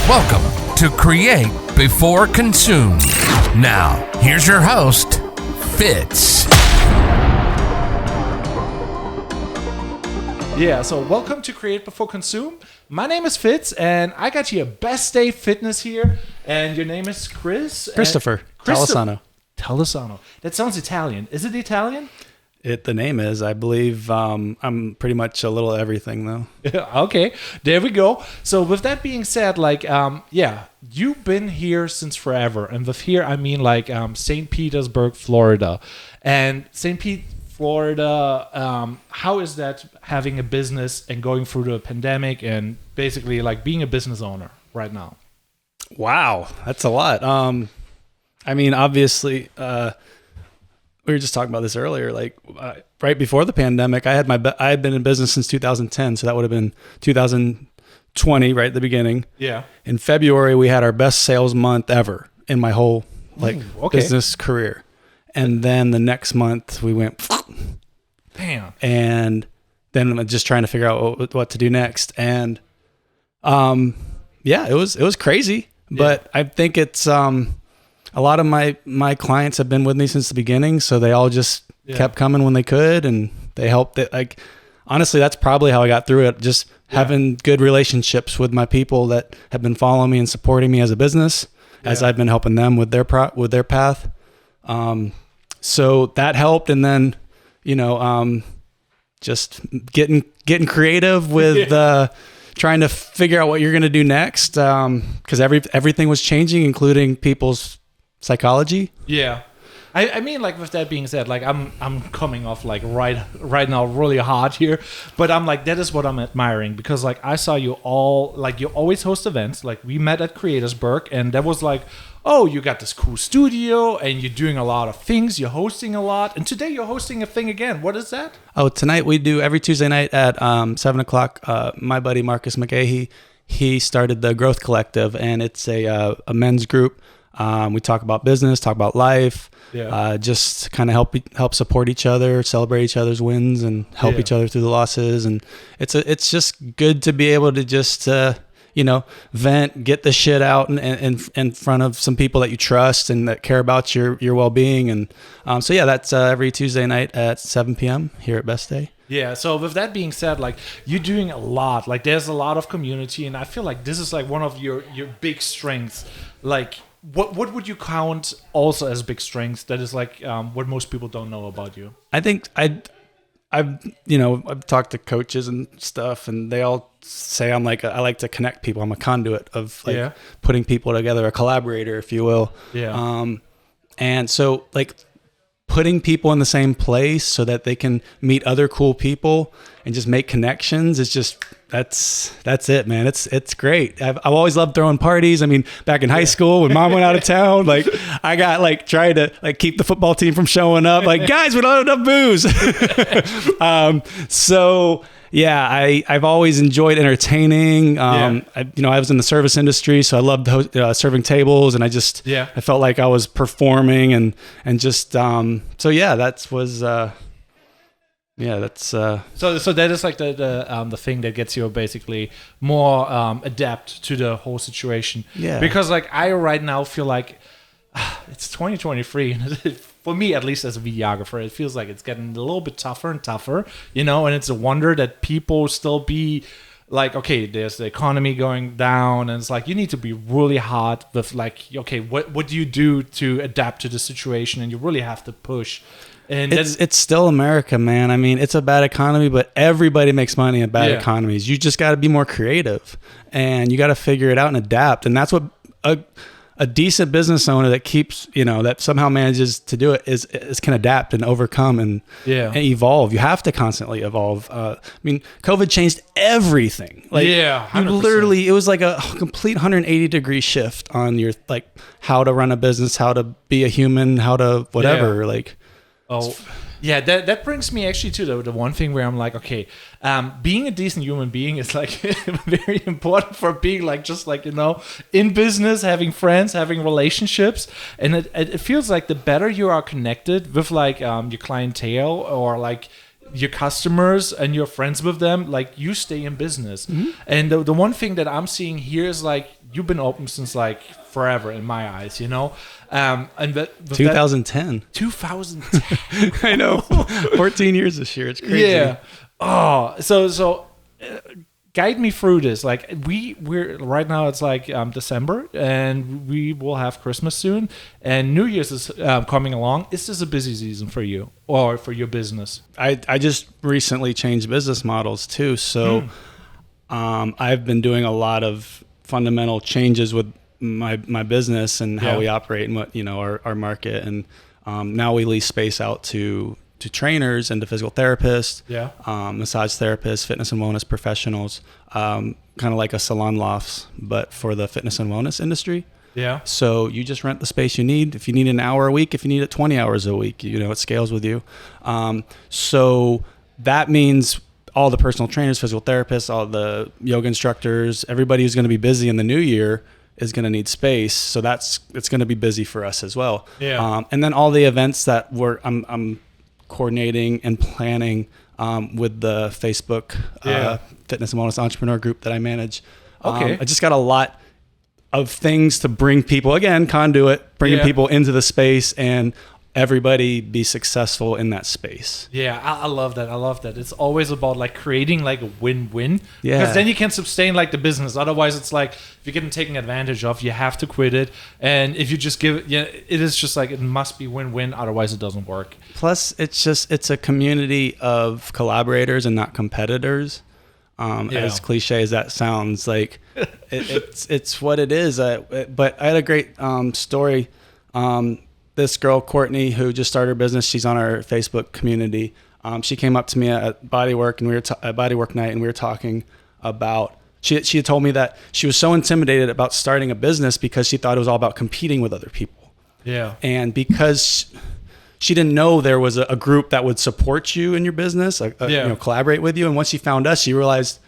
Welcome to Create Before Consume. Now, here's your host, Fitz. Yeah, so welcome to Create Before Consume. My name is Fitz, and I got you a Best Day Fitness here, and your name is Christopher Tolisano. Tolisano. That sounds Italian. Is it Italian? The name is, I believe. I'm pretty much a little everything, though. Okay, there we go. So with that being said, you've been here since forever, and with here I mean St. Petersburg, Florida, and St. Pete, Florida. How is that having a business and going through the pandemic and basically being a business owner right now? Wow, that's a lot. Obviously, we were just talking about this earlier. Right before the pandemic, I had been in business since 2010, so that would have been 2020, right at the beginning. Yeah. In February, we had our best sales month ever in my whole business career, and then the next month we went. Damn. And then I'm just trying to figure out what to do next, and it was crazy, but I think it's a lot of my clients have been with me since the beginning, so they all just kept coming when they could, and they helped. Honestly, that's probably how I got through it. Just having good relationships with my people that have been following me and supporting me as a business, as I've been helping them with their path. So that helped, and then just getting creative with trying to figure out what you're going to do next, because everything was changing, including people's psychology. Yeah. I mean, with that being said, I'm coming off right now really hard here, but I'm that is what I'm admiring, because I saw you all, you always host events. We met at Creatorsburg, and that was oh, you got this cool studio and you're doing a lot of things, you're hosting a lot, and today you're hosting a thing again. What is that? Oh, tonight we do every Tuesday night at 7:00. My buddy Marcus McGahee, he started the Growth Collective, and it's a men's group. We talk about business, talk about life, just kind of help support each other, celebrate each other's wins, and help each other through the losses. And it's just good to be able to just vent, get the shit out in front of some people that you trust and that care about your well-being. And that's every Tuesday night at 7 p.m. here at Best Day. Yeah, so with that being said, you're doing a lot. There's a lot of community, and I feel this is one of your big strengths. What would you count also as big strengths that is what most people don't know about you? I think I've talked to coaches and stuff, and they all say I like to connect people. I'm a conduit of putting people together, a collaborator, if you will. Yeah. And so putting people in the same place so that they can meet other cool people and just make connections is just that's it, man. It's great. I've always loved throwing parties. I mean, back in high school when mom went out of town, I got tried to keep the football team from showing up. Guys, we don't have enough booze. I've always enjoyed entertaining. I was in the service industry, so I loved serving tables, and I felt like I was performing and just that was. That's so that is the thing that gets you basically more adapt to the whole situation. Yeah. Because I right now feel it's 2023, and for me at least as a videographer, it feels it's getting a little bit tougher and tougher, and it's a wonder that people still be okay, there's the economy going down, and it's you need to be really hard with okay, what do you do to adapt to the situation, and you really have to push. And it's still America, man. I mean, it's a bad economy, but everybody makes money in bad economies. You just got to be more creative, and you got to figure it out and adapt. And that's what a decent business owner that keeps, that somehow manages to do it is can adapt and overcome and evolve. You have to constantly evolve. COVID changed everything. 100%. You literally, it was a complete 180-degree shift on your how to run a business, how to be a human, how to whatever. Yeah, that brings me actually to the one thing where I'm okay, being a decent human being is very important for being in business, having friends, having relationships, and it feels the better you are connected with your clientele or your customers and you're friends with them, like you stay in business. Mm-hmm. And the one thing that I'm seeing here is like you've been open since like forever in my eyes, you know. And 2010. 2010. I know. 14 years this year. It's crazy. Yeah. Oh, so guide me through this. Like we're right now. It's like December, and we will have Christmas soon, and New Year's is coming along. Is this a busy season for you or for your business? I just recently changed business models too, so I've been doing a lot of fundamental changes with my business and how we operate and what our market, and now we lease space out to trainers and to physical therapists, massage therapists, fitness and wellness professionals, kind of like a salon lofts, but for the fitness and wellness industry. Yeah. So you just rent the space you need. If you need an hour a week, if you need it 20 hours a week, it scales with you. So that means all the personal trainers, physical therapists, all the yoga instructors, everybody who's going to be busy in the new year is going to need space. So it's going to be busy for us as well. Yeah. And then all the events that I'm coordinating and planning with the Facebook fitness and wellness entrepreneur group that I manage. Okay. I just got a lot of things to bring people, again, conduit, bringing people into the space and everybody be successful in that space. Yeah, I love that. I love that. It's always about like creating like a win-win. Yeah. Because then you can sustain like the business. Otherwise, it's like if you're getting taken advantage of, you have to quit it. And if you just give it, it is just like it must be win-win. Otherwise, it doesn't work. Plus, it's a community of collaborators and not competitors. As cliche as that sounds, like it's what it is. But I had a great story. This girl, Courtney, who just started her business, she's on our Facebook community. She came up to me at Bodywork, and we were at Bodywork night, and we were talking about. She had told me that she was so intimidated about starting a business because she thought it was all about competing with other people. Yeah. And because she didn't know there was a group that would support you in your business, collaborate with you. And once she found us, she realized,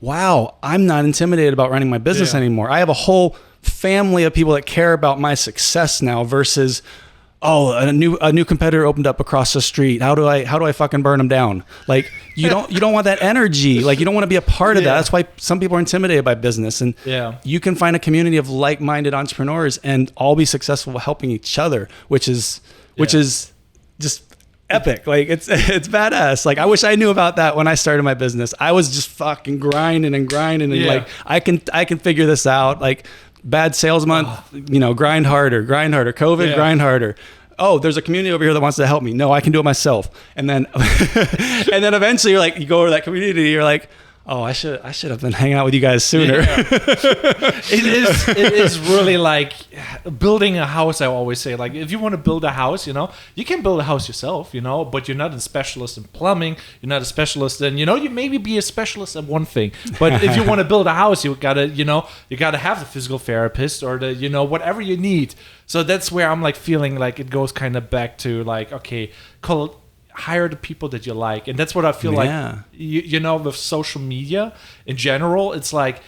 wow, I'm not intimidated about running my business anymore. I have a whole family of people that care about my success now versus, a new competitor opened up across the street. How do I fucking burn them down? Like you don't want that energy. Like you don't want to be a part of that. That's why some people are intimidated by business. And you can find a community of like-minded entrepreneurs and all be successful helping each other, which is just epic. Like it's badass. Like I wish I knew about that when I started my business. I was just fucking grinding and like I can figure this out. Like bad sales month, grind harder. COVID, grind harder. Oh, there's a community over here that wants to help me. No, I can do it myself. And then eventually you go over to that community, you're like, oh, I should have been hanging out with you guys sooner. Yeah. It is really like building a house. I always say, like, if you want to build a house, you can build a house yourself, but you're not a specialist in plumbing. You're not a specialist in, you maybe be a specialist at one thing. But if you want to build a house, you gotta have the physical therapist or the, whatever you need. So that's where I'm like feeling like it goes kind of back to like, okay, hire the people that you like. And that's what I feel like, with social media in general, it's like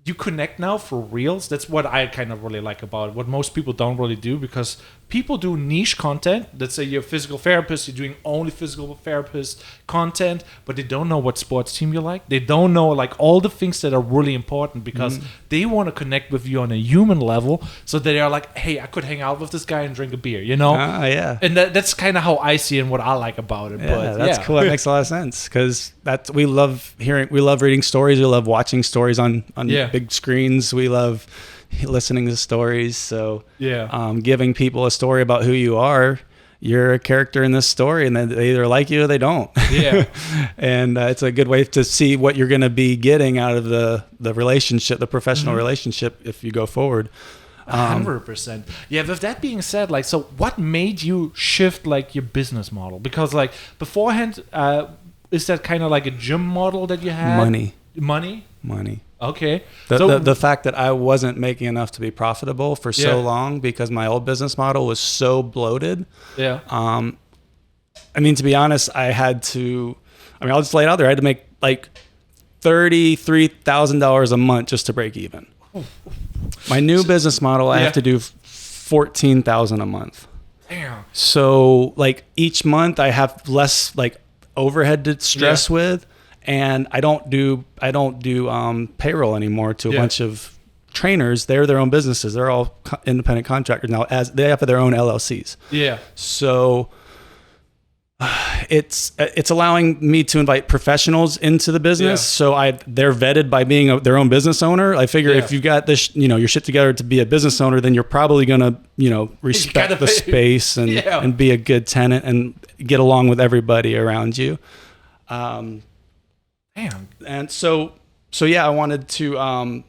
you connect now for reals. That's what I kind of really like about it. What most people don't really do, because people do niche content. Let's say you're a physical therapist, you're doing only physical therapist content, but they don't know what sports team you like. They don't know like all the things that are really important, because they want to connect with you on a human level. So they are like, hey, I could hang out with this guy and drink a beer, And that's kind of how I see it and what I like about it. Yeah, that's cool. That makes a lot of sense, because we love reading stories. We love watching stories on big screens. We love listening to stories. So giving people a story about who you are. You're a character in this story, and they either like you or they don't. Yeah. And it's a good way to see what you're going to be getting out of the relationship, the professional relationship, if you go forward. 100%. Yeah. With that being said, like, so what made you shift like your business model? Because like beforehand, is that kind of like a gym model that you had? Money. Okay. The fact that I wasn't making enough to be profitable for so long because my old business model was so bloated. Yeah. To be honest, I'll just lay it out there. I had to make like $33,000 a month just to break even. My new business model, I have to do $14,000 a month. Damn. So like each month I have less like overhead to stress with. And I don't do payroll anymore to a bunch of trainers, they're their own businesses. They're all independent contractors now, as they have their own LLCs. Yeah. So it's allowing me to invite professionals into the business. Yeah. So they're vetted by being their own business owner. I figure if you've got this, your shit together to be a business owner, then you're probably going to, respect the space and be a good tenant and get along with everybody around you. Damn. And so yeah, I wanted to, I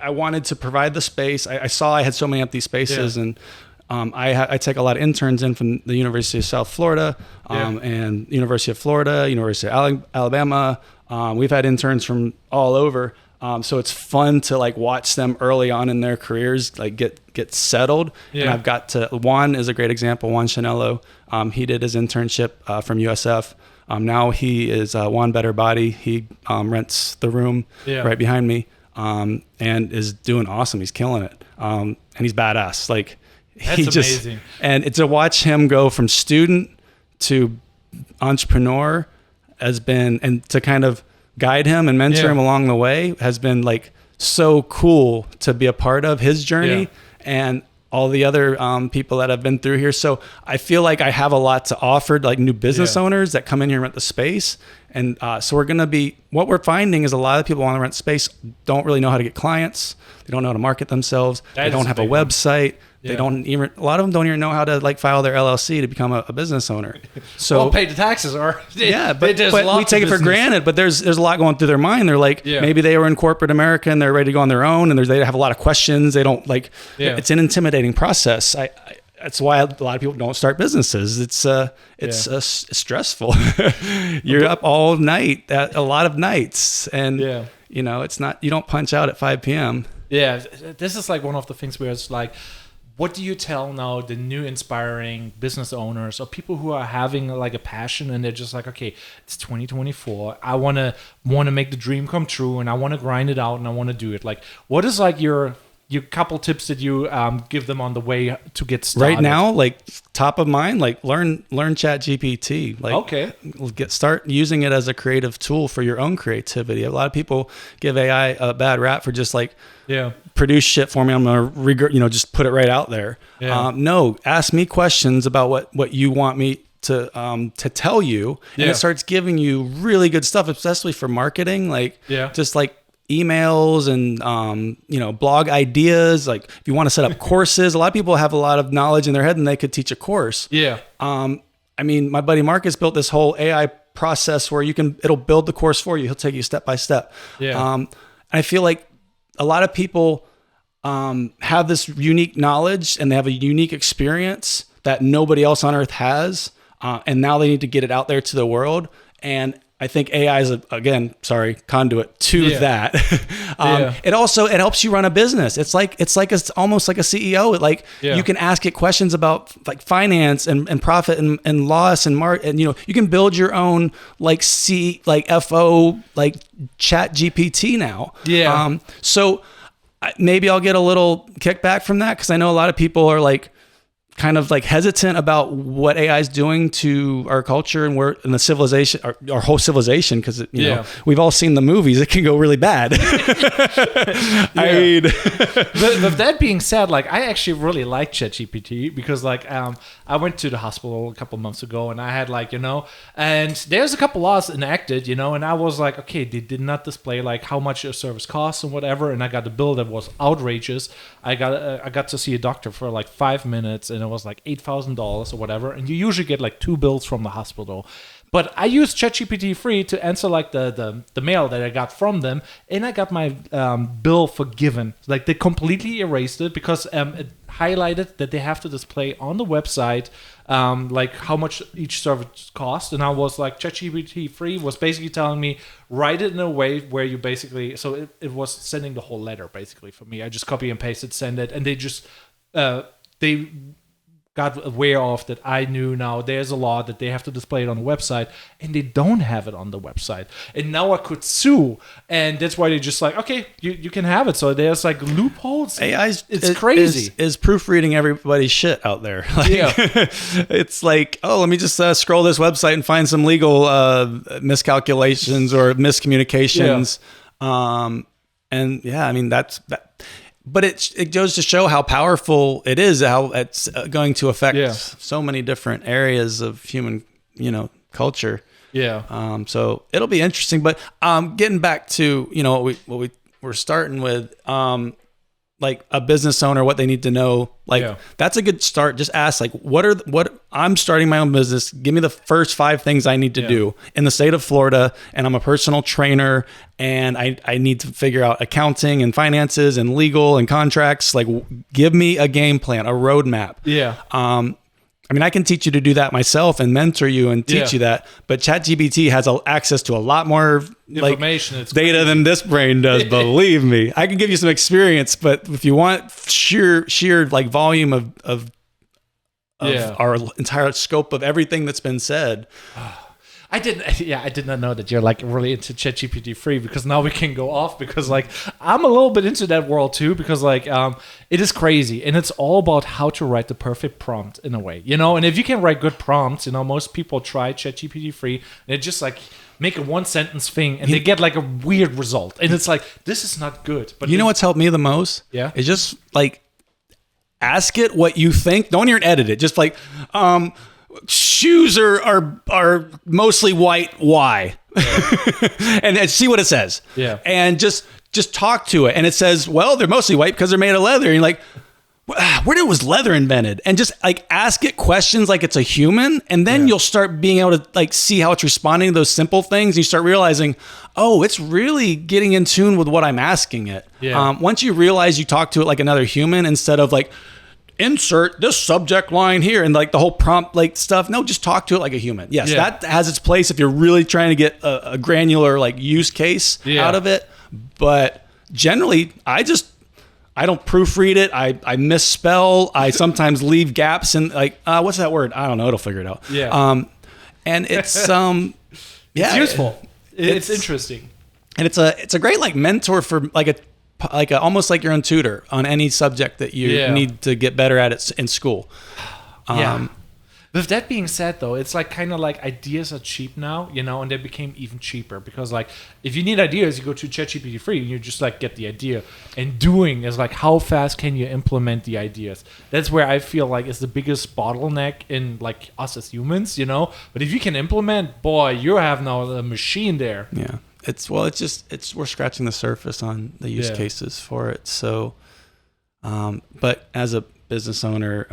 wanted to provide the space. I saw I had so many empty spaces, and I take a lot of interns in from the University of South Florida, and University of Florida, University of Alabama. We've had interns from all over. So it's fun to like watch them early on in their careers, like get settled. Yeah. And I've got to, Juan is a great example. Juan Chanello, he did his internship from USF. Now he is Juan Better Body. He rents the room right behind me, and is doing awesome. He's killing it. And he's badass. Like That's amazing. And it's to watch him go from student to entrepreneur and to kind of guide him and mentor him along the way has been like so cool to be a part of his journey and all the other people that have been through here. So I feel like I have a lot to offer like new business owners that come in here and rent the space. And so what we're finding is a lot of people want to rent space, don't really know how to get clients. They don't know how to market themselves. They don't have a website. They don't even, a lot of them don't even know how to like file their LLC to become a business owner. So pay the taxes or but we take it for granted, but there's a lot going through their mind. They're like, maybe they were in corporate America and they're ready to go on their own, and they have a lot of questions. They don't like, it's an intimidating process. That's why a lot of people don't start businesses. It's stressful. You're up all night, a lot of nights, and it's not, you don't punch out at 5 p.m. Yeah, this is like one of the things where it's like, what do you tell now the new inspiring business owners or people who are having like a passion and they're just like, okay, it's 2024. I want to make the dream come true, and I want to grind it out, and I want to do it. Like, what is like your couple tips that you give them on the way to get started? Right now, like top of mind, like learn ChatGPT. Like, start using it as a creative tool for your own creativity. A lot of people give AI a bad rap for just like, produce shit for me. I'm gonna just put it right out there. No, ask me questions about what you want me to tell you, and it starts giving you really good stuff, especially for marketing. Like just like emails and blog ideas. Like if you want to set up courses, a lot of people have a lot of knowledge in their head and they could teach a course. I mean, my buddy Marcus built this whole AI process where it'll build the course for you. He'll take you step by step. I feel like a lot of people have this unique knowledge and they have a unique experience that nobody else on earth has. And now they need to get it out there to the world. And I think AI is conduit to that. It helps you run a business. It's almost like a CEO. You can ask it questions about like finance and profit and loss and you can build your own FO Chat GPT now. So maybe I'll get a little kickback from that, because I know a lot of people are like kind of like hesitant about what AI is doing to our culture and the civilization, our whole civilization, because we've all seen the movies. It can go really bad. I mean, but that being said, like I actually really like ChatGPT because I went to the hospital a couple months ago and I had and there's a couple laws enacted, and I was like, okay, they did not display like how much a service costs and whatever, and I got a bill that was outrageous. I got to see a doctor for like 5 minutes and it was like $8,000 or whatever, and you usually get like 2 bills from the hospital. But I used ChatGPT free to answer like the mail that I got from them, and I got my bill forgiven. Like they completely erased it because it highlighted that they have to display on the website like how much each service cost. And I was like, ChatGPT free was basically telling me write it in a way where you basically, so it was sending the whole letter basically for me. I just copy and paste it, send it, and they just they got aware of that. I knew now there's a law that they have to display it on the website, and they don't have it on the website. And now I could sue, and that's why they just like, okay, you can have it. So there's like loopholes. It's crazy. Is proofreading everybody's shit out there. It's like, let me just scroll this website and find some legal miscalculations or miscommunications. And yeah, I mean, that's that. But it goes to show how powerful it is, how it's going to affect so many different areas of human, culture. Yeah. So it'll be interesting. But getting back to what we're starting with, like a business owner, what they need to know, that's a good start. Just ask, like, what I'm starting my own business. Give me the first 5 things I need to do in the state of Florida. And I'm a personal trainer and I need to figure out accounting and finances and legal and contracts. Like, give me a game plan, a roadmap. Yeah. I mean, I can teach you to do that myself and mentor you and teach you that, but ChatGPT has access to a lot more information, data than this brain does. Believe me, I can give you some experience, but if you want sheer like volume of our entire scope of everything that's been said. I did not know that you're like really into ChatGPT free, because now we can go off, because like I'm a little bit into that world too, because like it is crazy, and it's all about how to write the perfect prompt in a way, and if you can write good prompts, most people try ChatGPT free and they just like make a 1-sentence thing and they get like a weird result, and it's like, this is not good. But what's helped me the most? Yeah. It's just like, ask it what you think. Don't even edit it. Just like, shoes are mostly white. Why? and see what it says. Yeah. And just talk to it. And it says, well, they're mostly white because they're made of leather. And you're like, where was leather invented? And just like ask it questions like it's a human. And then you'll start being able to like see how it's responding to those simple things. And you start realizing, oh, it's really getting in tune with what I'm asking it. Yeah. Once you realize you talk to it like another human instead of like, insert this subject line here and like the whole prompt like stuff. No, just talk to it like a human. Yes, that has its place if you're really trying to get a granular like use case out of it. But generally, I don't proofread it. I misspell. I sometimes leave gaps and like, what's that word? I don't know. It'll figure it out. Yeah. And it's it's useful. It's interesting. And it's a great like mentor for like a almost like your own tutor on any subject that you need to get better at it in school. With that being said, though, it's like kind of like ideas are cheap now, and they became even cheaper, because like if you need ideas, you go to ChatGPT free and you just like get the idea. And doing is like, how fast can you implement the ideas? That's where I feel like is the biggest bottleneck in like us as humans, But if you can implement, boy, you have now a machine there. Yeah. We're scratching the surface on the use cases for it. So, but as a business owner,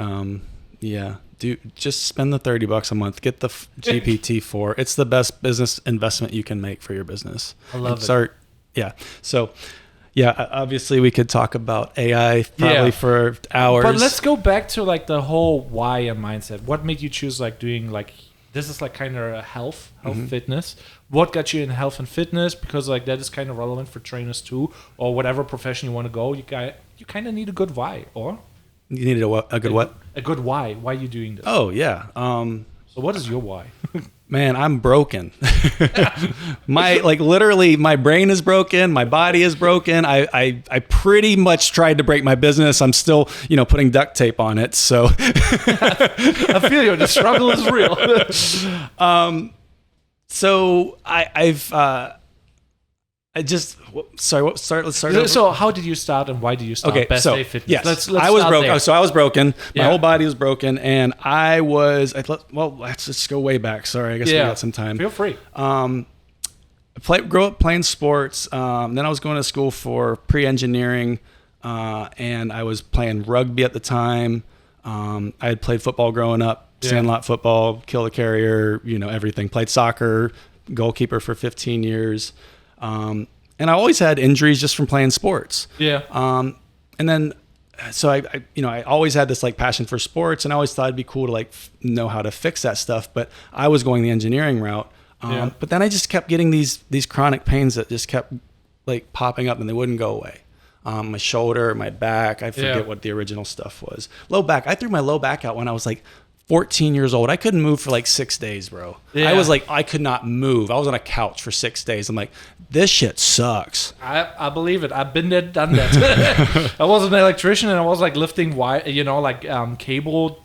just spend the $30 a month, get the GPT-4. It's the best business investment you can make for your business. I love it. Yeah. So, obviously we could talk about AI probably for hours. But let's go back to like the whole why and mindset. What made you choose like doing like, this is like kind of a health fitness. What got you in health and fitness? Because like that is kind of relevant for trainers too, or whatever profession you want to go. You kind of need a good why, or you needed a good what? A good why. Why are you doing this? Oh yeah. So what is your why? Man, I'm broken. Literally my brain is broken. My body is broken. I pretty much tried to break my business. I'm still, putting duct tape on it. So I feel you. The struggle is real. So let's start over. So how did you start and why did you start Best Day Fitness? Yes, let's I was broken. there. So I was broken. My whole body was broken, and let's just go way back. Sorry, I guess we got some time. Feel free. Grew up playing sports. Then I was going to school for pre-engineering, and I was playing rugby at the time. I had played football growing up, sandlot football, kill the carrier, everything. Played soccer, goalkeeper for 15 years. And I always had injuries just from playing sports. Yeah. And then, so I always had this like passion for sports, and I always thought it'd be cool to like know how to fix that stuff. But I was going the engineering route. But then I just kept getting these chronic pains that just kept like popping up and they wouldn't go away. My shoulder, my back, I forget what the original stuff was. Low back. I threw my low back out when I was like 14 years old. I couldn't move for like 6 days, bro. Yeah. I was like, I could not move. I was on a couch for 6 days. I'm like, this shit sucks. I believe it. I've been there, done that. I was an electrician and I was like lifting wire, cable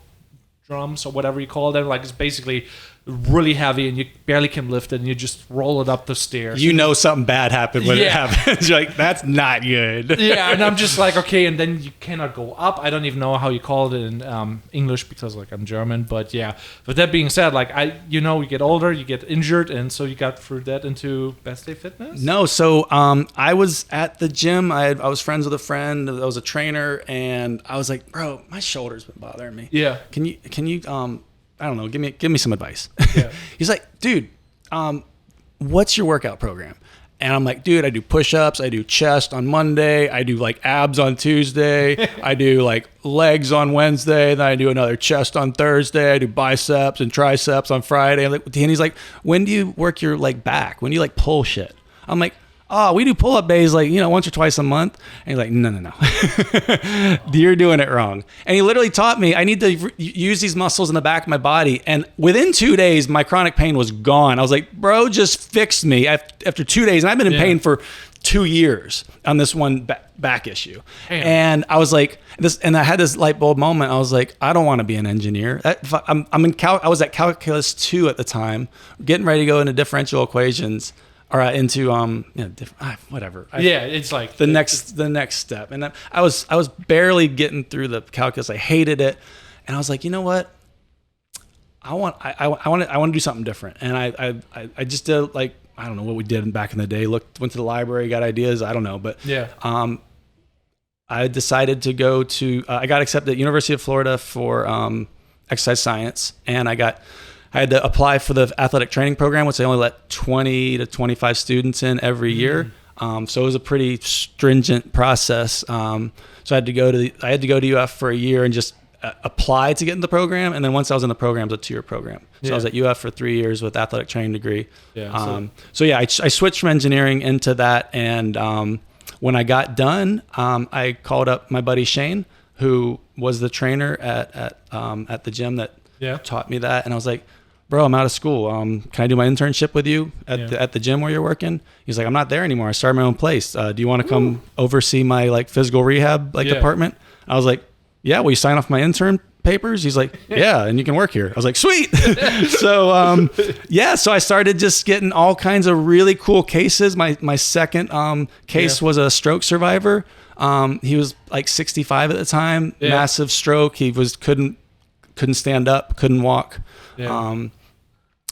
drums or whatever you call them. Like it's basically really heavy and you barely can lift it and you just roll it up the stairs. You know something bad happened when it happens. You're like, that's not good. Yeah, and I'm just like, okay, and then you cannot go up. I don't even know how you call it in English because like I'm German, but yeah. But that being said, like you get older, you get injured, and so you got through that into Best Day Fitness? No, so I was at the gym. I was friends with a friend that was a trainer, and I was like, bro, my shoulder's been bothering me. Yeah. Can you I don't know, give me some advice. Yeah. He's like, dude, what's your workout program? And I'm like, dude, I do push-ups, I do chest on Monday, I do like abs on Tuesday, I do like legs on Wednesday, then I do another chest on Thursday, I do biceps and triceps on Friday. And he's like, when do you work your like back? When do you like pull shit? I'm like, oh, we do pull-up days like, once or twice a month. And he's like, no. You're doing it wrong. And he literally taught me I need to use these muscles in the back of my body. And within 2 days, my chronic pain was gone. I was like, bro, just fixed me after 2 days. And I've been in pain for 2 years on this one back issue. Damn. And I was like, I had this light bulb moment. I was like, I don't want to be an engineer. I was at Calculus 2 at the time, getting ready to go into differential equations. Or into whatever. It's like the next step, and I was barely getting through the calculus. I hated it, and I was like, you know what? I want to do something different, and I just did like I don't know what we did back in the day. Went to the library, got ideas. I don't know, but I decided to go to. I got accepted at University of Florida for exercise science, and I had to apply for the athletic training program, which they only let 20 to 25 students in every year. So it was a pretty stringent process. So I had to go to UF for a year and just apply to get in the program. And then once I was in the program, it was a 2-year program. So I was at UF for 3 years with athletic training degree. I switched from engineering into that. And when I got done, I called up my buddy Shane, who was the trainer at the gym that taught me that. And I was like, bro, I'm out of school. Can I do my internship with you at the gym where you're working? He's like, I'm not there anymore. I started my own place. Do you want to come oversee my like physical rehab department? I was like, yeah. Will you sign off my intern papers? He's like, yeah, and you can work here. I was like, sweet. So so I started just getting all kinds of really cool cases. My second case was a stroke survivor. He was like 65 at the time, massive stroke. He couldn't stand up, couldn't walk.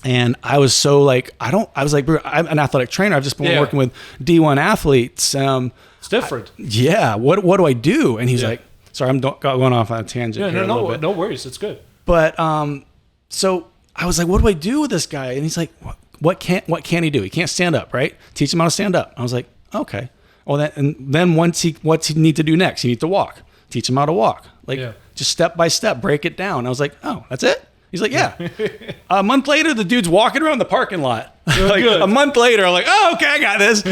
And I was so like, I was like, bro, I'm an athletic trainer. I've just been working with D1 athletes. It's different. What do I do? And he's like, sorry, I'm going off on a tangent. No worries. It's good. But, so I was like, what do I do with this guy? And he's like, what can he do? He can't stand up, right? Teach him how to stand up. I was like, okay. Well, then what's he need to do next? He needs to walk. Teach him how to walk. Just step by step, break it down. I was like, oh, that's it? He's like, yeah. A month later, the dude's walking around the parking lot. A month later, I'm like, oh, okay, I got this.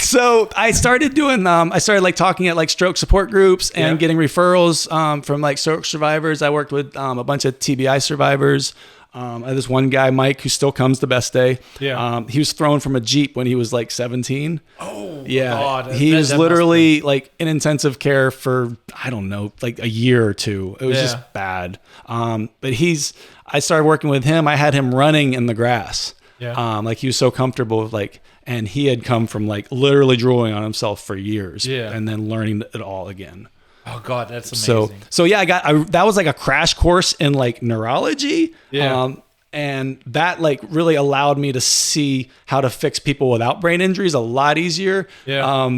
So I started doing, like talking at like stroke support groups and getting referrals from like stroke survivors. I worked with a bunch of TBI survivors. I had this one guy, Mike, who still comes to Best Day. He was thrown from a Jeep when he was like 17. Oh, yeah. God. He was literally like in intensive care for, I don't know, like a year or two. It was just bad. But I started working with him. I had him running in the grass. Like he was so comfortable, and he had come from like literally drooling on himself for years and then learning it all again. Oh God, that's amazing. So yeah, that was like a crash course in like neurology. And that like really allowed me to see how to fix people without brain injuries a lot easier.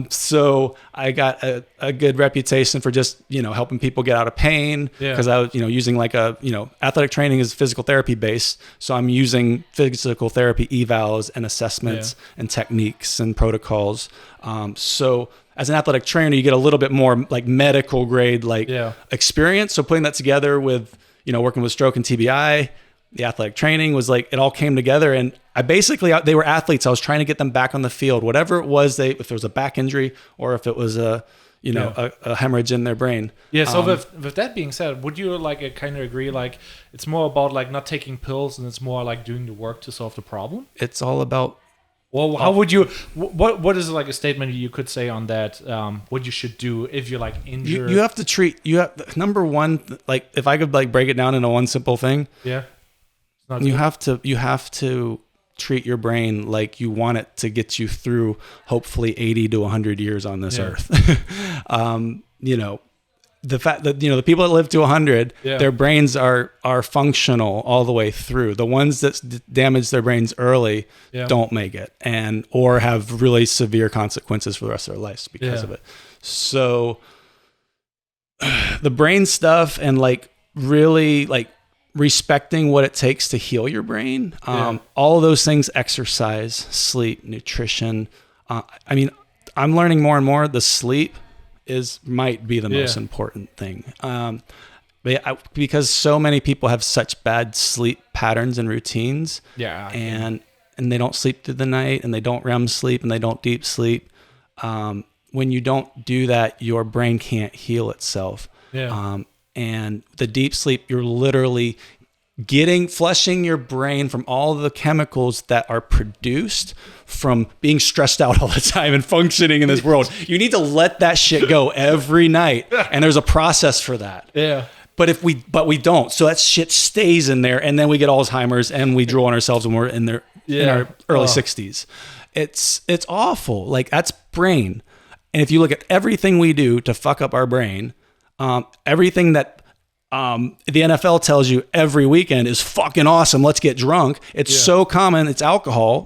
So I got a good reputation for just, helping people get out of pain because I was, using like athletic training is physical therapy based. So I'm using physical therapy evals and assessments and techniques and protocols. So as an athletic trainer, you get a little bit more like medical grade, experience. So putting that together with, working with stroke and TBI, the athletic training was like, it all came together. And they were athletes. I was trying to get them back on the field, whatever it was, if it was a back injury or if it was a hemorrhage in their brain. So with that being said, would you kind of agree, like it's more about like not taking pills and it's more like doing the work to solve the problem? It's all about, well, how would you, what is like a statement you could say on that, what you should do if you're like injured? You have to number one, like if I could like break it down into one simple thing. You have to treat your brain like you want it to get you through hopefully 80 to 100 years on this earth. The fact that, the people that live to 100, their brains are functional all the way through. The ones that damage their brains early don't make it, or have really severe consequences for the rest of their lives because of it. So the brain stuff and really respecting what it takes to heal your brain, all of those things, exercise, sleep, nutrition. I'm learning more and more the sleep might be the most important thing. Because so many people have such bad sleep patterns and routines. And they don't sleep through the night, and they don't REM sleep, and they don't deep sleep. When you don't do that, your brain can't heal itself. And the deep sleep, you're literally flushing your brain from all the chemicals that are produced from being stressed out all the time and functioning in this world. You need to let that shit go every night. And there's a process for that. But we don't. So that shit stays in there, and then we get Alzheimer's and we drool on ourselves when we're in our early 60s. It's awful. That's brain. And if you look at everything we do to fuck up our brain, everything that the NFL tells you every weekend is fucking awesome. Let's get drunk. It's so common. It's alcohol.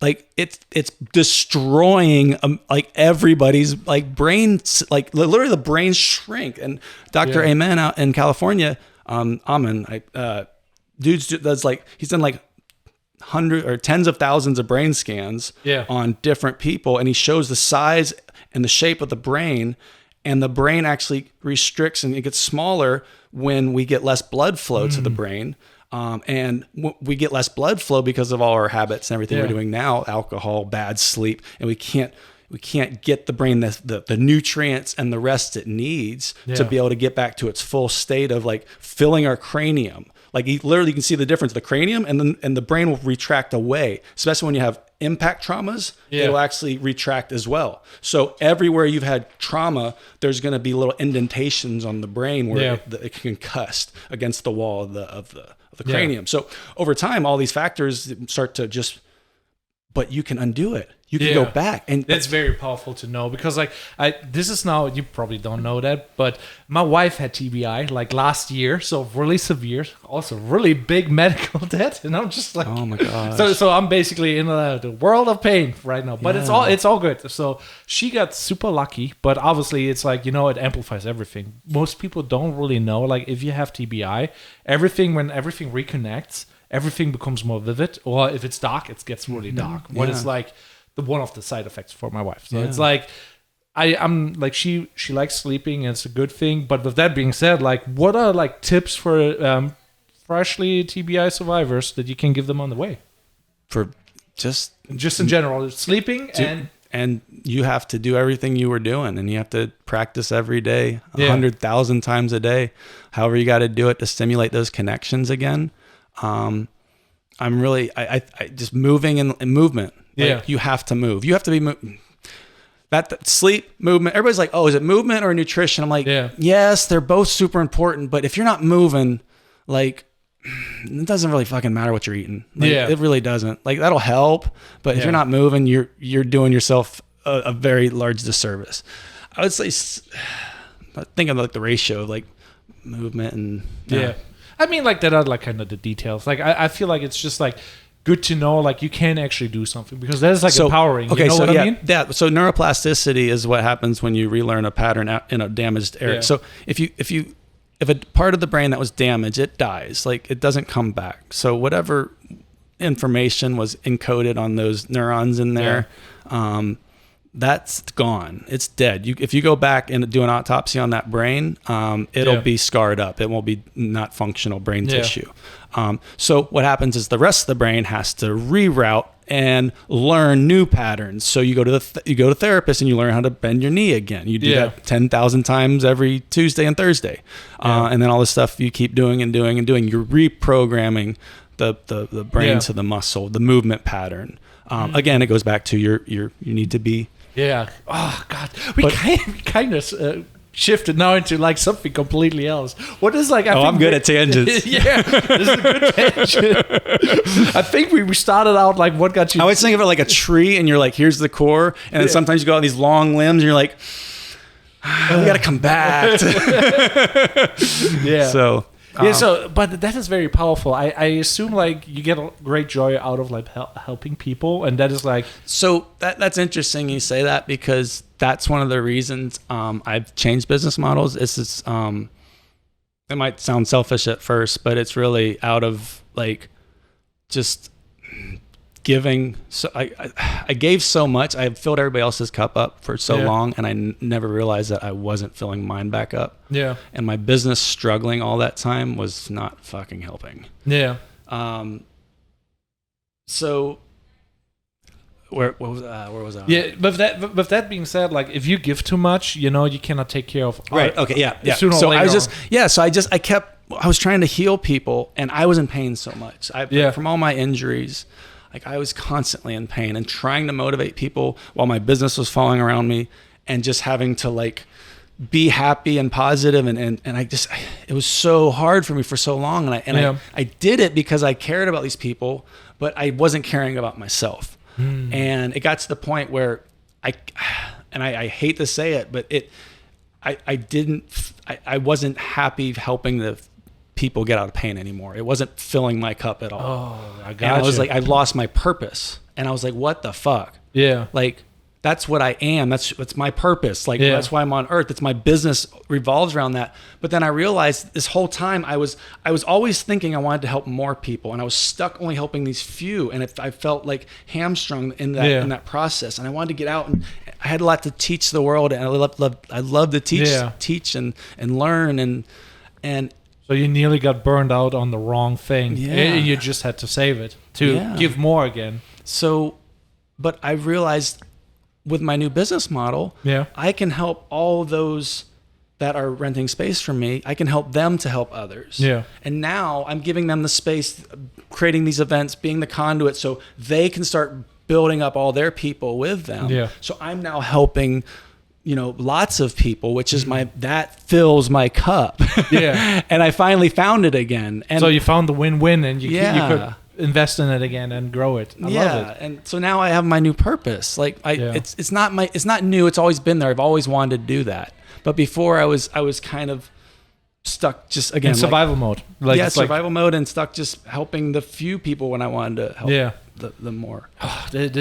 It's destroying everybody's brains. Literally the brains shrink. And Dr. Amen out in California, dude's does he's done hundreds or tens of thousands of brain scans on different people, and he shows the size and the shape of the brain. And the brain actually restricts, and it gets smaller when we get less blood flow to the brain. And we get less blood flow because of all our habits and everything we're doing now, alcohol, bad sleep, and we can't get the brain the nutrients and the rest it needs to be able to get back to its full state of filling our cranium. You literally can see the difference. The cranium and the brain will retract away, especially when you have impact traumas. It'll actually retract as well. So everywhere you've had trauma, there's going to be little indentations on the brain where it can concuss against the wall of the cranium. So over time, all these factors start to but you can undo it. You can go back, and that's very powerful to know, because this is now, you probably don't know that, but my wife had TBI last year, so really severe, also really big medical debt, and I'm just oh my god. So I'm basically in the world of pain right now, but it's all good. So she got super lucky, but obviously it's it amplifies everything. Most people don't really know, if you have TBI, when everything reconnects, everything becomes more vivid, or if it's dark, it gets really dark. What is one of the side effects for my wife. So it's I'm she likes sleeping, and it's a good thing. But with that being said, what are tips for freshly TBI survivors that you can give them on the way? For just in general, sleeping and you have to do everything you were doing, and you have to practice every day, 100,000 times a day, however you got to do it to stimulate those connections again. I'm really, I just moving and movement. You have to move. You have to be that sleep, movement. Everybody's like, oh, is it movement or nutrition? I'm like, yes, they're both super important. But if you're not moving, it doesn't really fucking matter what you're eating. It really doesn't. That'll help. But if you're not moving, you're doing yourself a very large disservice. I would say, think of the ratio of movement and I mean, that are kind of the details. I feel it's just good to know you can actually do something, because that is empowering. Okay, you know what I mean? Yeah. So neuroplasticity is what happens when you relearn a pattern in a damaged area. So if a part of the brain that was damaged, it dies. It doesn't come back. So whatever information was encoded on those neurons in there, that's gone. It's dead. If you go back and do an autopsy on that brain, it'll be scarred up. It won't be not functional brain tissue. So what happens is the rest of the brain has to reroute and learn new patterns. So you go to therapists and you learn how to bend your knee again. You do that 10,000 times every Tuesday and Thursday, and then all this stuff you keep doing and doing and doing. You're reprogramming the brain to the muscle, the movement pattern. Again, it goes back to you need to be. Yeah. Oh God. We kind of shifted now into like something completely else. What is like? I'm good at tangents. Yeah, this is a good tangent. I think we started out like what got you. I always think of it like a tree, and you're like, here's the core, and then sometimes you go on these long limbs, and you're like, we got to come back. Yeah. So. But that is very powerful. I assume like you get a great joy out of like helping people, and that is like. So that's interesting you say that, because that's one of the reasons I've changed business models. It might sound selfish at first, but it's really out of like just giving. So I gave so much. I filled everybody else's cup up for so long, and I never realized that I wasn't filling mine back up. Yeah. And my business struggling all that time was not fucking helping. Yeah. So where was I? Yeah, but that being said, like if you give too much, you cannot take care of. Right. Okay. Yeah. Sooner or So later I was just I was trying to heal people, and I was in pain so much. From all my injuries. Like I was constantly in pain and trying to motivate people while my business was falling around me, and just having to like be happy and positive. And it was so hard for me for so long. And I did it because I cared about these people, but I wasn't caring about myself. And it got to the point where I hate to say it, but I wasn't happy helping the people get out of pain anymore. It wasn't filling my cup at all. Oh, I got you. I was like, I lost my purpose, and I was like, what the fuck? Yeah. Like that's what I am. That's my purpose. Like that's why I'm on earth. It's my business revolves around that. But then I realized this whole time I was always thinking I wanted to help more people, and I was stuck only helping these few, and I felt like hamstrung in that process. And I wanted to get out, and I had a lot to teach the world, and I love to teach and learn and. So you nearly got burned out on the wrong thing. Yeah. And you just had to save it to give more again. So, but I realized with my new business model, I can help all those that are renting space from me. I can help them to help others. Yeah. And now I'm giving them the space, creating these events, being the conduit so they can start building up all their people with them. Yeah. So I'm now helping lots of people, which is that fills my cup. Yeah. And I finally found it again. And so you found the win-win, and you could invest in it again and grow it. I love it. And so now I have my new purpose. Like it's not new. It's always been there. I've always wanted to do that. But before I was kind of stuck just again in survival mode. Survival mode, and stuck just helping the few people when I wanted to help the more. Oh, this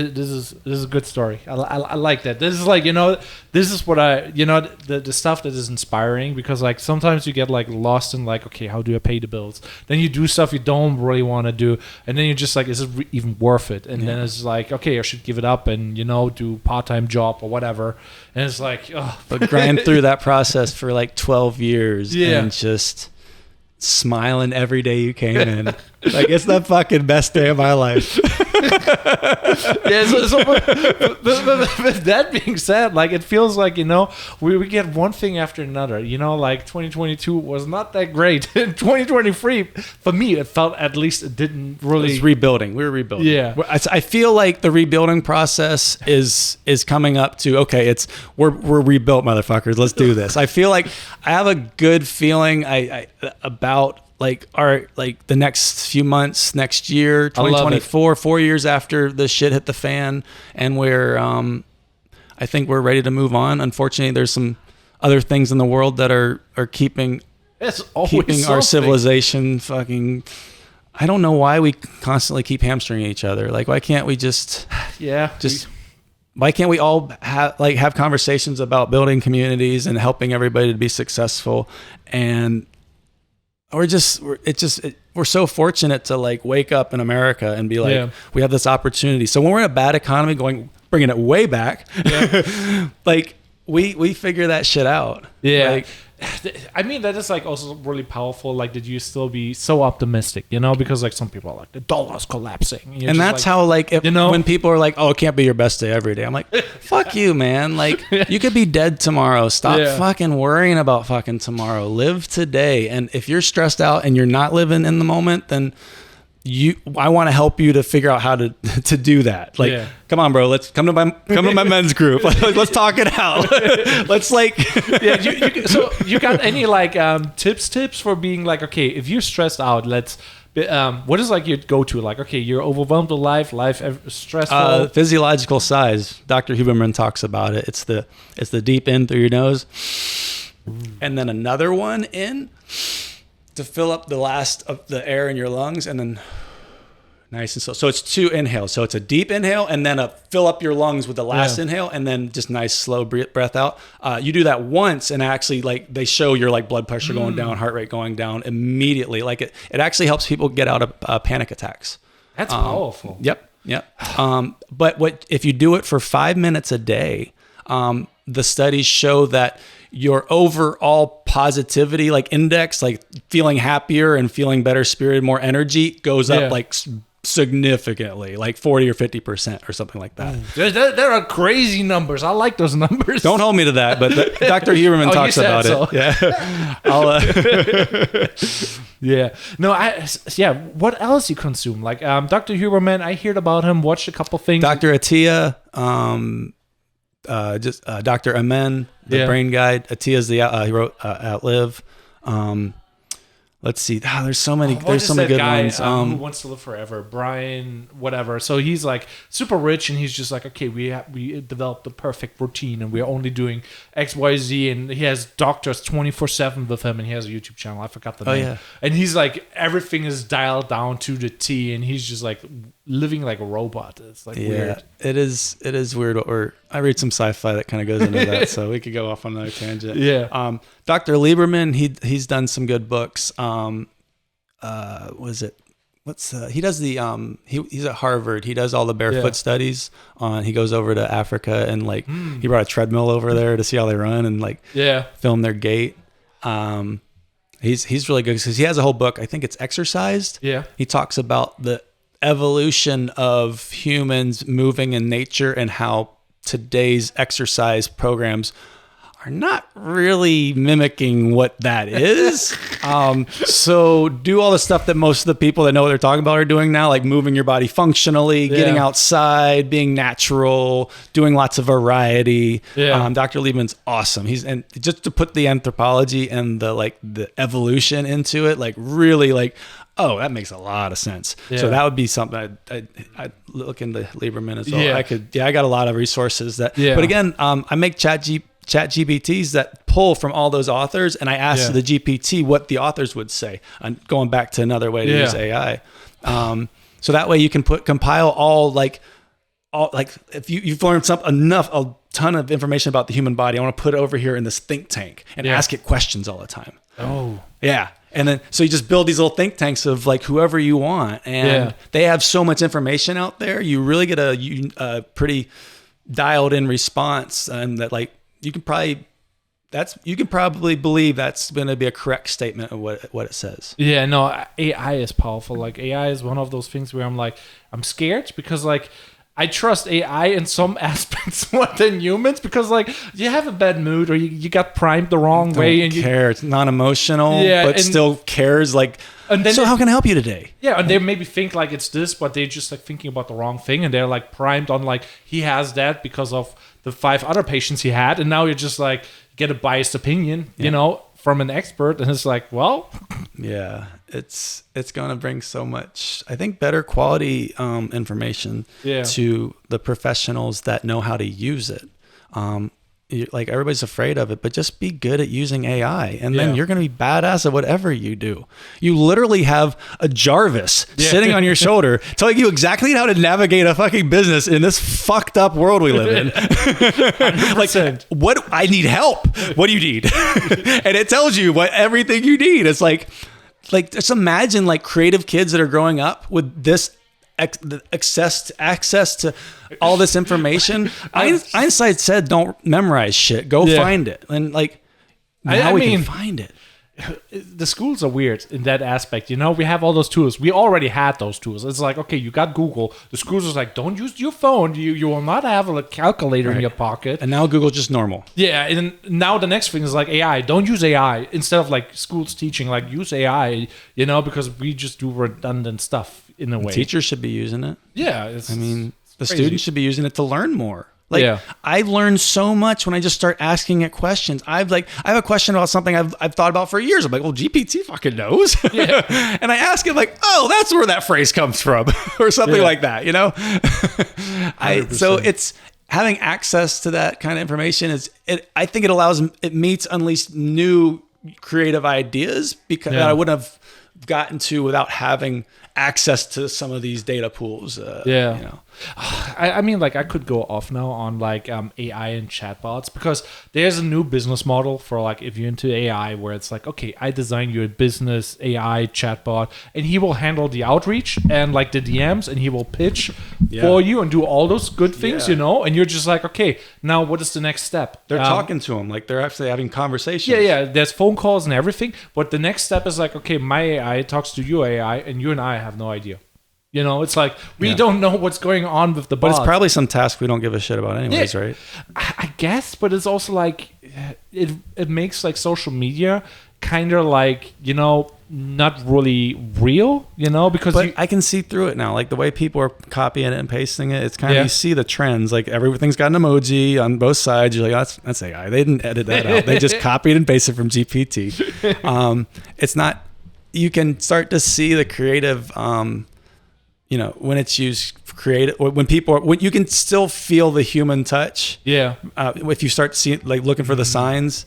is a good story. I like that. This is like, this is what the stuff that is inspiring, because like sometimes you get like lost in like, okay, how do I pay the bills? Then you do stuff you don't really want to do, and then you're just like, is it even worth it? And then it's like, okay, I should give it up and do part-time job or whatever. And it's like, but grind through that process for like 12 years and just smiling every day you came in. Like, it's the fucking best day of my life. So with that being said, like, it feels like, we get one thing after another. Like 2022 was not that great. 2023, for me, it felt, at least it didn't really. It's rebuilding. We were rebuilding. Yeah. I feel like the rebuilding process is coming up to, okay, we're rebuilt, motherfuckers. Let's do this. I feel like I have a good feeling about like the next few months, next year, 2024, 4 years after the shit hit the fan, and I think we're ready to move on. Unfortunately, there's some other things in the world that are keeping our civilization fucking. I don't know why we constantly keep hamstringing each other. Like, why can't we why can't we all have conversations about building communities and helping everybody to be successful? And we're so fortunate to like wake up in America and be like, we have this opportunity. So when we're in a bad economy, bringing it way back, like we figure that shit out. Yeah. Like, I mean, that is like also really powerful. Like, did you still be so optimistic? Because like some people are like, the dollar's collapsing, and that's like, how like when people are like, oh, it can't be your best day every day. I'm like, fuck you, man. Like, you could be dead tomorrow. Stop fucking worrying about fucking tomorrow. Live today. And if you're stressed out and you're not living in the moment, then I want to help you to figure out how to do that. Like, come on, bro, let's come to my men's group. Let's talk it out. Let's like, so you got any like tips for being like, okay, if you're stressed out, what is like your go-to? Like, okay, you're overwhelmed with life stressful. Physiological sighs. Dr. Huberman talks about it. It's the deep in through your nose, and then another one in to fill up the last of the air in your lungs, and then nice and slow. So it's 2 inhales. So it's a deep inhale, and then a fill up your lungs with the last inhale, and then just nice slow breath out. You do that once, and actually, like, they show your like blood pressure going down, heart rate going down immediately. Like it actually helps people get out of panic attacks. That's powerful. Yep. But if you do it for 5 minutes a day, the studies show that your overall positivity, like index, like feeling happier and feeling better spirited, more energy, goes up like significantly, like 40 or 50% or something like that. There are crazy numbers. I like those numbers. Don't hold me to that, but Dr. Huberman talks about it. Yeah. No, what else you consume? Like Dr. Huberman, I heard about him, watched a couple things. Dr. Attia, Dr. Amen, the brain guide. Attia's he wrote Outlive. Let's see. There's so many. There's so many good ones. Who Wants to Live Forever? Brian, whatever. So he's like super rich, and he's just like, okay, we developed the perfect routine, and we're only doing X, Y, Z, and he has doctors 24/7 with him, and he has a YouTube channel. I forgot the name. Yeah. And he's like, everything is dialed down to the T, and he's just like living like a robot. It's like weird. It is weird. Or I read some sci-fi that kind of goes into that, so we could go off on another tangent. Yeah. Dr. Lieberman, he's done some good books. What is it? He does the he's at Harvard. He does all the barefoot studies on. He goes over to Africa and like he brought a treadmill over there to see how they run and like film their gait. He's really good because he has a whole book. I think it's Exercised. Yeah. He talks about the evolution of humans moving in nature and how today's exercise programs are not really mimicking what that is. So do all the stuff that most of the people that know what they're talking about are doing now, like moving your body functionally, getting outside, being natural, doing lots of variety. Dr. Liebman's awesome. And just to put the anthropology and the evolution into it, like really like, oh, that makes a lot of sense. So that would be something I'd look into Lieberman as well. I got a lot of resources but again, I make chat GPTs that pull from all those authors, and I ask the GPT what the authors would say. And going back to another way to use AI, so that way you can compile all if you've learned a ton of information about the human body, I want to put it over here in this think tank and ask it questions all the time. Oh, yeah. And then, so you just build these little think tanks of like whoever you want, and they have so much information out there. You really get a pretty dialed in response, and that like you can probably believe that's going to be a correct statement of what it says. Yeah, no, AI is powerful. Like AI is one of those things where I'm scared because like I trust AI in some aspects more than humans because like you have a bad mood or you got primed the wrong way and it's non-emotional, but still cares like. And then how can I help you today? Yeah, and they maybe think like it's this, but they're just like thinking about the wrong thing, and they're like primed on like he has that because of the 5 other patients he had, and now you're just like get a biased opinion, you know, from an expert, and it's like, well, it's going to bring so much, I think, better quality information to the professionals that know how to use it. Like everybody's afraid of it, but just be good at using AI, and then you're going to be badass at whatever you do. You literally have a Jarvis sitting on your shoulder telling you exactly how to navigate a fucking business in this fucked up world we live in. Like, what? I need help. What do you need? And it tells you everything you need. It's like just imagine like creative kids that are growing up with this access to all this information. Einstein said, "Don't memorize shit. Go find it." And like now we can find it. the schools are weird in that aspect. We have all those tools. We already had those tools. It's like, okay, you got Google. The schools is like, don't use your phone. You will not have a calculator in your pocket. And now Google's just normal. Yeah, and now the next thing is like AI. Don't use AI instead of like schools teaching like use AI. Because we just do redundant stuff in a way. Teachers should be using it. Yeah, the crazy. students should be using it to learn more. I've learned so much when I just start asking it questions. I have a question about something I've thought about for years. I'm like, well, GPT fucking knows. Yeah. And I ask it like, oh, that's where that phrase comes from, or something like that. So it's having access to that kind of information I think it meets unleash new creative ideas because that I wouldn't have gotten to without having access to some of these data pools. I mean, like I could go off now on like AI and chatbots because there's a new business model for like if you're into AI where it's like, okay, I design you a business AI chatbot and he will handle the outreach and like the DMs and he will pitch for you and do all those good things, and you're just like, okay, now what is the next step? They're talking to him, like they're actually having conversations. Yeah, there's phone calls and everything, but the next step is like, okay, my AI talks to your AI and you and I have no idea. It's like we don't know what's going on with the bots. But it's probably some task we don't give a shit about anyways, right? I guess, but it's also like it makes like social media kind of like, not really real, because I can see through it now. Like the way people are copying it and pasting it, it's kind of, you see the trends. Like everything's got an emoji on both sides. You're like, oh, that's AI. They didn't edit that out. They just copied and pasted from GPT. It's not, you can start to see the creative, when it's used creative, when you can still feel the human touch. Yeah. If you start to see like looking for the signs,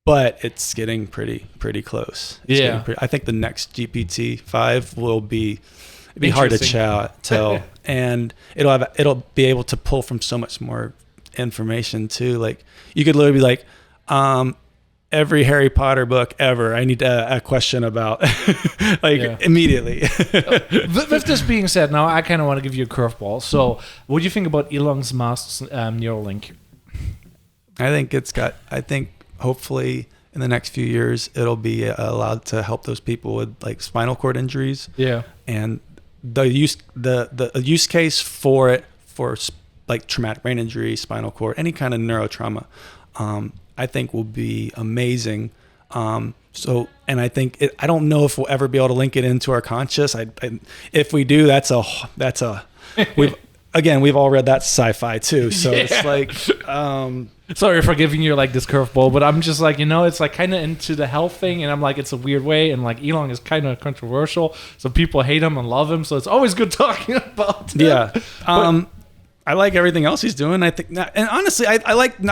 but it's getting pretty close. I think the next GPT-5 will be hard to tell, and it'll be able to pull from so much more information too. Like you could literally be like, every Harry Potter book ever, I need a question about immediately. With this being said, now I kind of want to give you a curveball. So what do you think about Elon Musk's Neuralink? I think hopefully in the next few years, it'll be allowed to help those people with like spinal cord injuries. Yeah. And the use case for it, for like traumatic brain injury, spinal cord, any kind of neurotrauma, I think will be amazing. And I think I don't know if we'll ever be able to link it into our conscious. If we do, that's a we've all read that sci-fi too. So it's like, sorry for giving you like this curveball, but I'm just like, it's like kind of into the health thing, and I'm like, it's a weird way, and like Elon is kind of controversial, so people hate him and love him, so it's always good talking about him. Yeah. I like everything else he's doing. I think, and honestly, I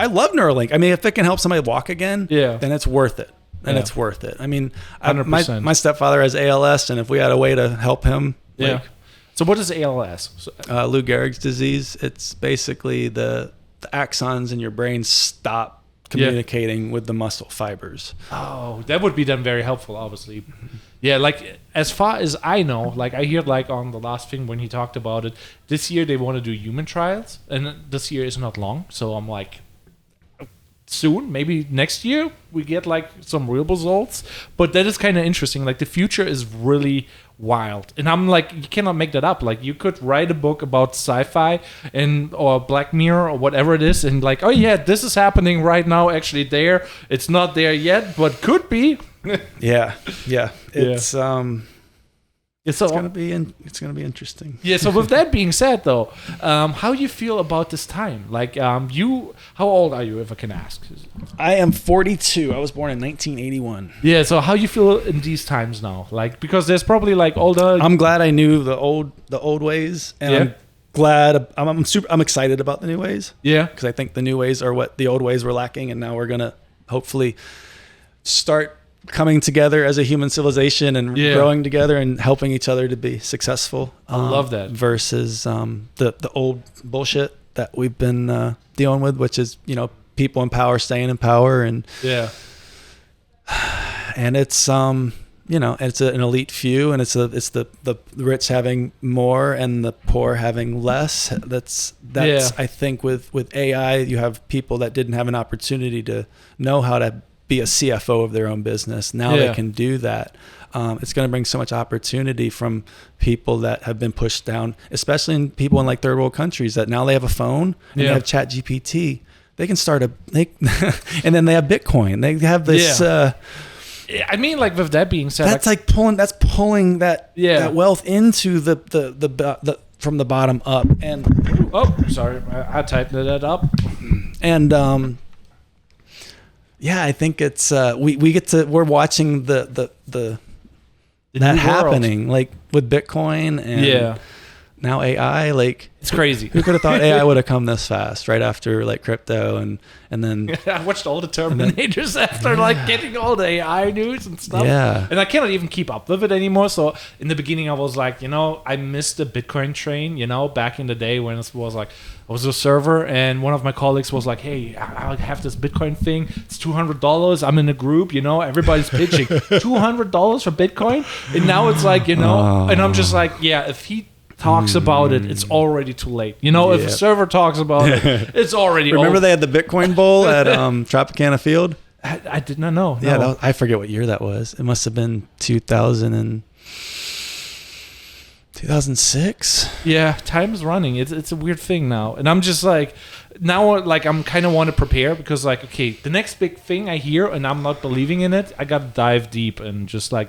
love Neuralink. I mean, if it can help somebody walk again, then it's worth it. And it's worth it. I mean, my stepfather has ALS, and if we had a way to help him, So what is ALS? Lou Gehrig's disease. It's basically the axons in your brain stop communicating with the muscle fibers. Oh, that would be then very helpful, obviously. Yeah, like as far as I know, like I hear like on the last thing when he talked about it, this year they want to do human trials, and this year is not long, so I'm like, soon, maybe next year we get like some real results. But that is kind of interesting. Like the future is really wild, and I'm like, you cannot make that up. Like you could write a book about sci-fi or Black Mirror or whatever it is, and like, oh yeah, this is happening right now. Actually, it's not there yet, but could be. It's gonna be interesting. Yeah. So with that being said, though, how do you feel about this time? Like, how old are you, if I can ask? I am 42. I was born in 1981. Yeah. So how you feel in these times now? Like, because there's probably like older. I'm glad I knew the old ways, and I'm glad. I'm excited about the new ways. Yeah. Because I think the new ways are what the old ways were lacking, and now we're gonna hopefully start coming together as a human civilization and growing together and helping each other to be successful. I love that. Versus the old bullshit that we've been dealing with, which is, people in power staying in power, and and it's it's an elite few, and it's the rich having more and the poor having less. That's I think with AI, you have people that didn't have an opportunity to know how to be a CFO of their own business. Now Yeah. they can do that. It's going to bring so much opportunity from people that have been pushed down, especially in people in like third world countries that now they have a phone and Yeah. they have Chat GPT. They can start and then they have Bitcoin. They have this. Yeah. I mean, like with that being said, That's like pulling that Yeah. that wealth into the from the bottom up. And oh, sorry, I tightened that up. and yeah, I think it's we're watching the The that new happening, like with Bitcoin and Yeah, now AI. Like, it's crazy. who could have thought AI would have come this fast right after like crypto and then I watched all the Terminators after like getting all the AI news and stuff. Yeah. And I cannot even keep up with it anymore. So in the beginning, I was like, I missed the Bitcoin train, back in the day when it was like, I was a server and one of my colleagues was like, hey, I have this Bitcoin thing. It's $200. I'm in a group, everybody's pitching $200 for Bitcoin. And now it's like, and I'm just like, yeah, if he talks about it, it's already too late. If a server talks about it, it's already remember over. they had the Bitcoin Bowl at Tropicana Field. I did not know. Yeah, No. I forget what year that was. It must have been 2006. Yeah, time is running. It's a weird thing now, and I'm just like, now like I'm kind of want to prepare because like, okay, the next big thing I hear and I'm not believing in it, I gotta dive deep and just like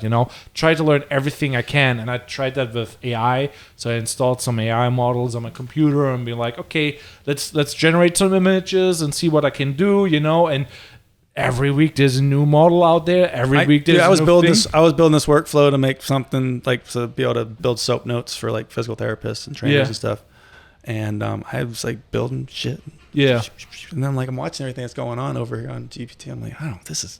try to learn everything I can. And I tried that with AI, so I installed some AI models on my computer and be like, okay, let's generate some images and see what I can do, and every week there's a new model out there. Every week there's I was a new building thing. I was building this workflow to make something like to be able to build soap notes for like physical therapists and trainers Yeah. and stuff. And I was like building shit. Yeah. And then like I'm watching everything that's going on over here on GPT. I'm like, this is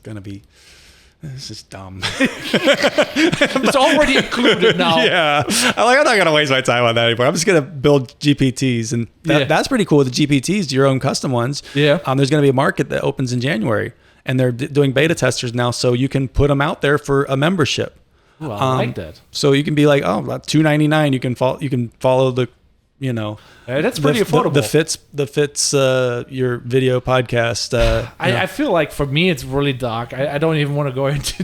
dumb. It's already included now. Yeah. I'm not gonna waste my time on that anymore. I'm just gonna build GPTs, and that's pretty cool with the GPTs, your own custom ones. Yeah. There's gonna be a market that opens in January, and they're doing beta testers now, so you can put them out there for a membership. Ooh, I like that. So you can be like, about $2.99. You can follow the, That's pretty affordable. The fits your video podcast. I feel like for me it's really dark. I don't even want to go into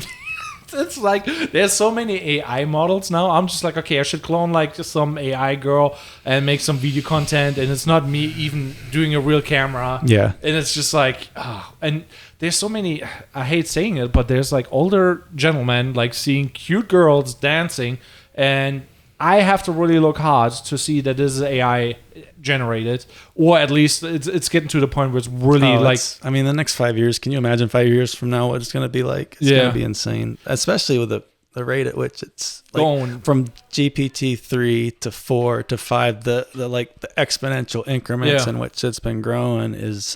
it's like there's so many AI models now. I'm just like, okay, I should clone like some AI girl and make some video content, and it's not me even doing a real camera. Yeah. And it's just like, and there's so many, I hate saying it, but there's like older gentlemen like seeing cute girls dancing, and I have to really look hard to see that this is AI generated, or at least it's getting to the point where it's really the next 5 years, can you imagine 5 years from now what it's going to be like? It's going to be insane, especially with the rate at which it's like going from GPT-3 to 4 to 5, the exponential increments in which it's been growing is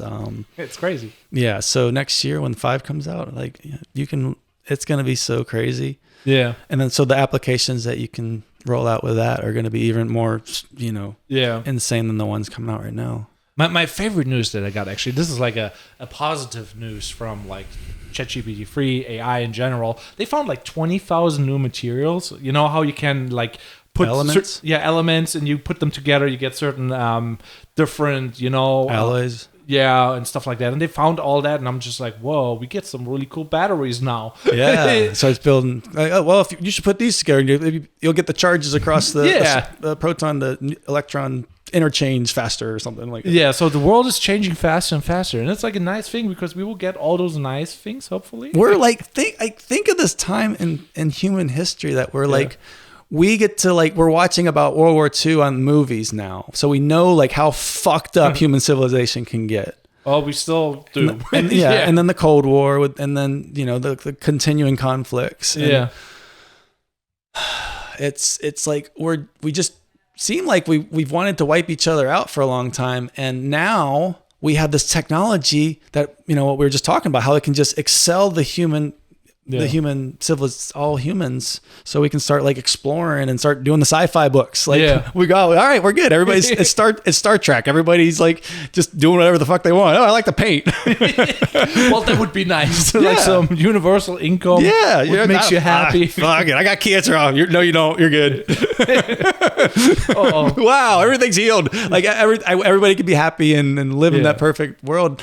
it's crazy. Yeah, so next year when 5 comes out, like it's going to be so crazy. Yeah. And then so the applications that you can roll out with that are going to be even more, insane than the ones coming out right now. My favorite news that I got, actually, this is like a positive news from like ChatGPT 3, AI in general. They found like 20,000 new materials. You know how you can like put elements? Elements, and you put them together, you get certain different, Alloys. and stuff like that. And they found all that, and I'm just like, whoa, we get some really cool batteries now. Yeah. So it's building like, if you should put these together, you'll get the charges across the proton to electron interchange faster or something like that. Yeah, so the world is changing faster and faster, and it's like a nice thing because we will get all those nice things, hopefully. We're like, think of this time in human history that we're like, we get to we're watching about World War II on movies now. So we know how fucked up human civilization can get. Oh, we still do. And then the Cold War, and then, the continuing conflicts. And it's like we just seem like we've wanted to wipe each other out for a long time. And now we have this technology that, what we were just talking about, how it can just excel the human all humans, so we can start exploring and start doing the sci-fi books. We go, all right, we're good. Everybody's it's Star Trek. Everybody's just doing whatever the fuck they want. Oh, I like to paint. Well, that would be nice. Like some universal income. Yeah, which makes you happy. Fuck it. I got cancer. No, you don't. You're good. Wow, everything's healed. Everybody can be happy and live in that perfect world.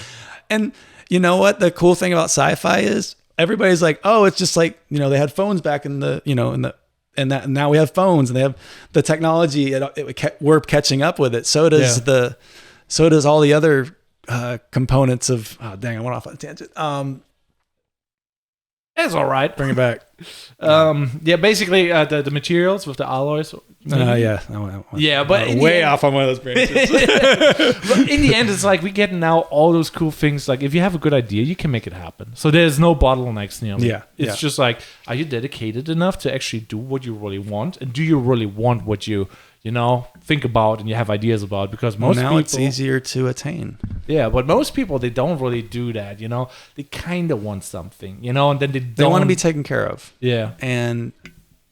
And you know what the cool thing about sci-fi is? Everybody's like, oh, it's just like, they had phones back in the, and now we have phones and they have the technology. We're catching up with it. So does all the other components of. Oh, dang! I went off on a tangent. It's all right. Bring it back. Basically the materials with the alloys. Yeah. But way off on one of those branches. But in the end, it's like we get now all those cool things. Like if you have a good idea, you can make it happen. So there's no bottlenecks. It's just like, are you dedicated enough to actually do what you really want, and do you really want what you think about and you have ideas about? Because most people, it's easier to attain. Yeah, but most people, they don't really do that. They kind of want something. And then they want to be taken care of. Yeah, and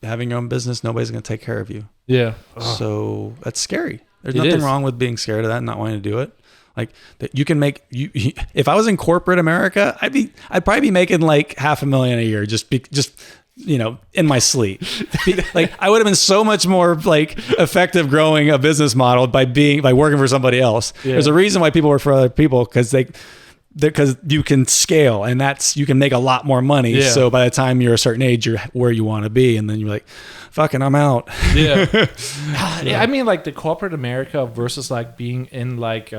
having your own business, nobody's going to take care of you. Yeah. So that's scary. There's nothing wrong with being scared of that and not wanting to do it. Like that you can make if I was in corporate America, I'd probably be making like $500,000 a year just in my sleep. Like I would have been so much more like effective growing a business model by working for somebody else. Yeah. There's a reason why people work for other people, because you can scale, and you can make a lot more money. Yeah. So by the time you're a certain age, you're where you want to be, and then you're like, fucking, I'm out. Yeah. I mean, like the corporate America versus like being in like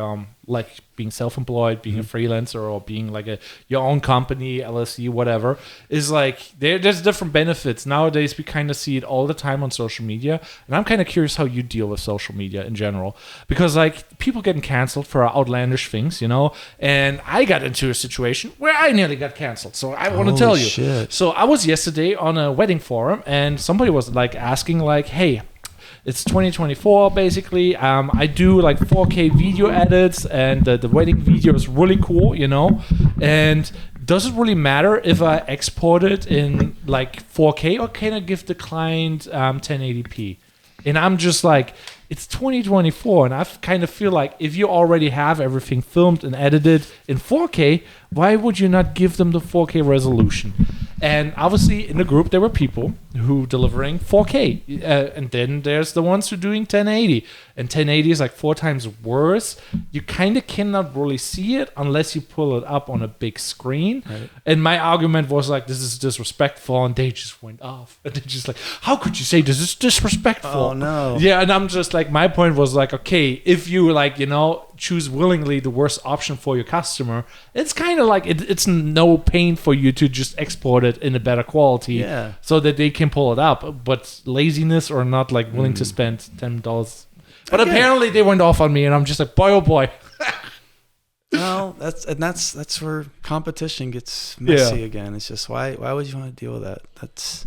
being self-employed, being a freelancer, or being like your own company, LLC, whatever, is like there's different benefits. Nowadays, we kind of see it all the time on social media, and I'm kind of curious how you deal with social media in general, because like people getting canceled for outlandish things, and I got into a situation where I nearly got canceled. So I want to tell you. Shit. So I was yesterday on a wedding forum, and somebody was like asking like, hey, it's 2024 basically. I do like 4K video edits, and the wedding video is really cool, and does it really matter if I export it in like 4K, or can I give the client 1080p? And I'm just like, it's 2024, and I kind of feel like if you already have everything filmed and edited in 4K, why would you not give them the 4K resolution? And obviously in the group there were people who delivering 4K, and then there's the ones who doing 1080, and 1080 is like 4 times worse. You kind of cannot really see it unless you pull it up on a big screen. Right. And my argument was like, this is disrespectful, and they just went off. And they're just like, how could you say this is disrespectful? Oh no. Yeah, and I'm just like, my point was like, okay, if you like choose willingly the worst option for your customer, it's kind of like it's no pain for you to just export it in a better quality, so that they can pull it up. But laziness or not like willing to spend $10. But apparently they went off on me, and I'm just like, boy, oh boy. Well, that's where competition gets messy again. It's just why would you want to deal with that?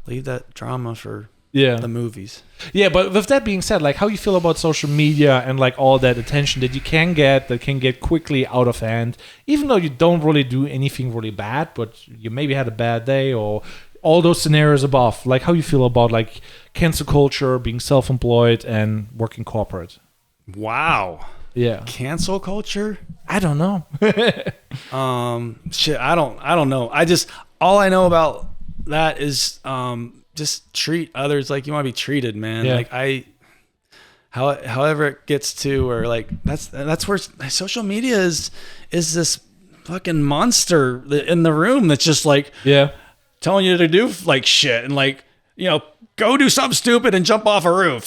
Leave that drama for the movies. Yeah, but with that being said, like how you feel about social media and like all that attention that you can get quickly out of hand, even though you don't really do anything really bad, but you maybe had a bad day, or all those scenarios above. Like how you feel about like cancel culture, being self-employed, and working corporate. Wow. Yeah. Cancel culture? I don't know. Shit, I don't know. All I know about that is just treat others like you want to be treated, man. Yeah. Like however it gets to, or like that's where social media is this fucking monster in the room that's just like telling you to do like shit, and like, go do something stupid and jump off a roof.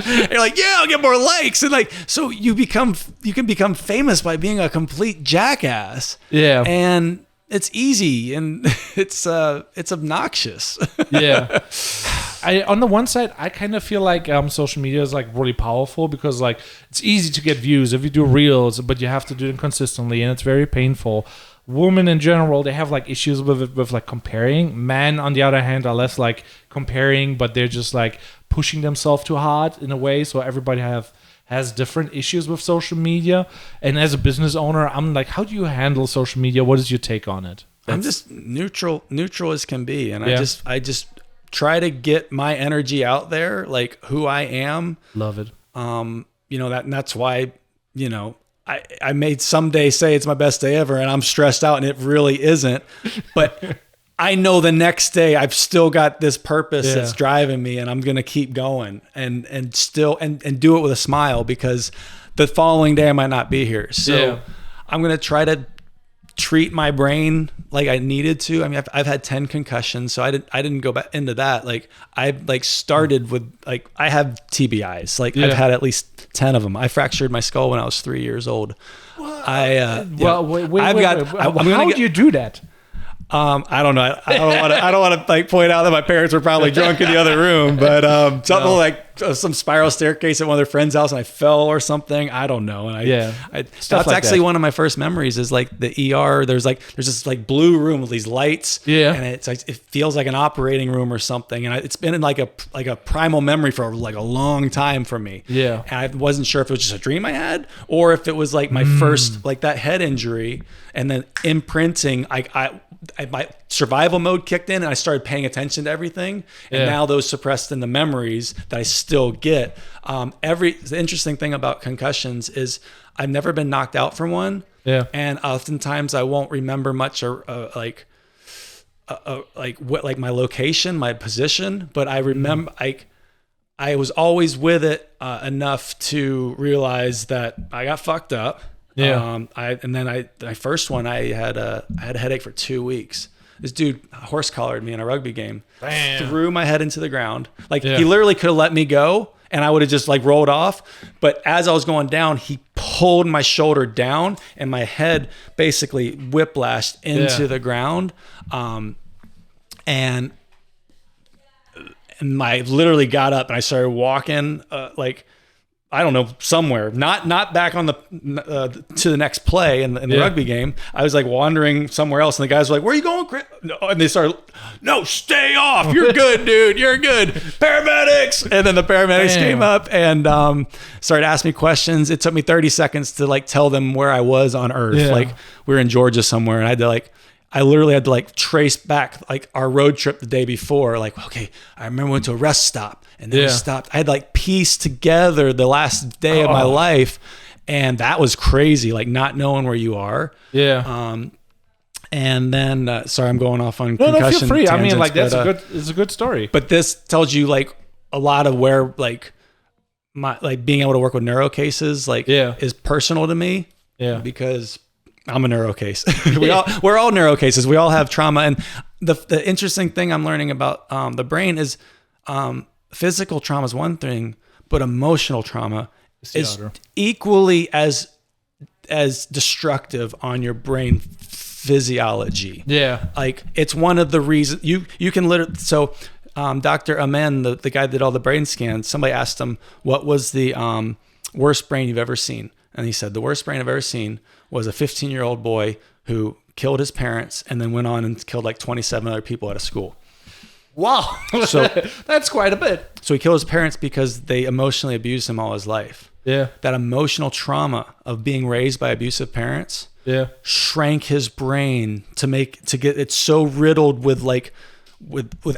You're like, yeah, I'll get more likes, and like, so you can become famous by being a complete jackass. Yeah. And it's easy, and it's obnoxious. Yeah. On the one side, I kind of feel like social media is like really powerful, because like it's easy to get views if you do reels, but you have to do them consistently, and it's very painful. Women in general, they have like issues with like comparing. Men, on the other hand, are less like comparing, but they're just like pushing themselves too hard in a way. So everybody has different issues with social media. And as a business owner, I'm like, how do you handle social media? What is your take on it? I'm just neutral as can be, and I just try to get my energy out there, like who I am. Love it. That's why I may someday say it's my best day ever, and I'm stressed out, and it really isn't. But I know the next day I've still got this purpose that's driving me, and I'm gonna keep going and do it with a smile, because the following day I might not be here. So I'm gonna try to treat my brain like I needed to. I mean, I've had 10 concussions, so I didn't go back into that. Like I like started with like, I have TBIs. Like I've had at least 10 of them. I fractured my skull when I was 3 years old. How would you do that? I don't know. I don't want to like point out that my parents were probably drunk in the other room, but something like some spiral staircase at one of their friends' house and I fell or something. I don't know. And that's like actually one of my first memories is like the ER. There's this like blue room with these lights. Yeah. And it's like, it feels like an operating room or something. And it's been in like a primal memory for like a long time for me. Yeah. And I wasn't sure if it was just a dream I had or if it was like my first, like that head injury and then imprinting. My survival mode kicked in and I started paying attention to everything. And now those suppressed in the memories that I still get. The interesting thing about concussions is I've never been knocked out from one. Yeah. And oftentimes I won't remember much or like my location, my position, but I remember I was always with it enough to realize that I got fucked up. Yeah. My first one, I had a headache for 2 weeks. This dude horse collared me in a rugby game. Bam. Threw my head into the ground. He literally could have let me go and I would have just like rolled off. But as I was going down, he pulled my shoulder down and my head basically whiplashed into the ground. And I literally got up and I started walking I don't know, somewhere, not back on to the next play in the rugby game. I was like wandering somewhere else, and the guys were like, "Where are you going, Chris?" No, and they started, "No, stay off. You're good, dude. You're good. Paramedics!" And then the paramedics came up and started asking me questions. It took me 30 seconds to like tell them where I was on Earth. Yeah. Like we were in Georgia somewhere, and I literally had to like trace back like our road trip the day before. Like, okay, I remember we went to a rest stop and then we stopped. I had to like piece together the last day of my life. And that was crazy. Like not knowing where you are. Yeah. And then, sorry, I'm going off on concussion. No, feel free. I mean, like it's a good story. But this tells you like a lot of where like my, like being able to work with neuro cases, like is personal to me. Yeah. Because I'm a neuro case. We're all neuro cases. We all have trauma. And the interesting thing I'm learning about the brain is physical trauma is one thing, but emotional trauma is equally as destructive on your brain physiology. Yeah. Like it's one of the reasons you can literally, so Dr. Amen, the guy that did all the brain scans, somebody asked him, what was the worst brain you've ever seen? And he said, the worst brain I've ever seen was a 15-year-old boy who killed his parents and then went on and killed like 27 other people at a school. Wow. So that's quite a bit. So he killed his parents because they emotionally abused him all his life. Yeah. That emotional trauma of being raised by abusive parents shrank his brain to get it so riddled with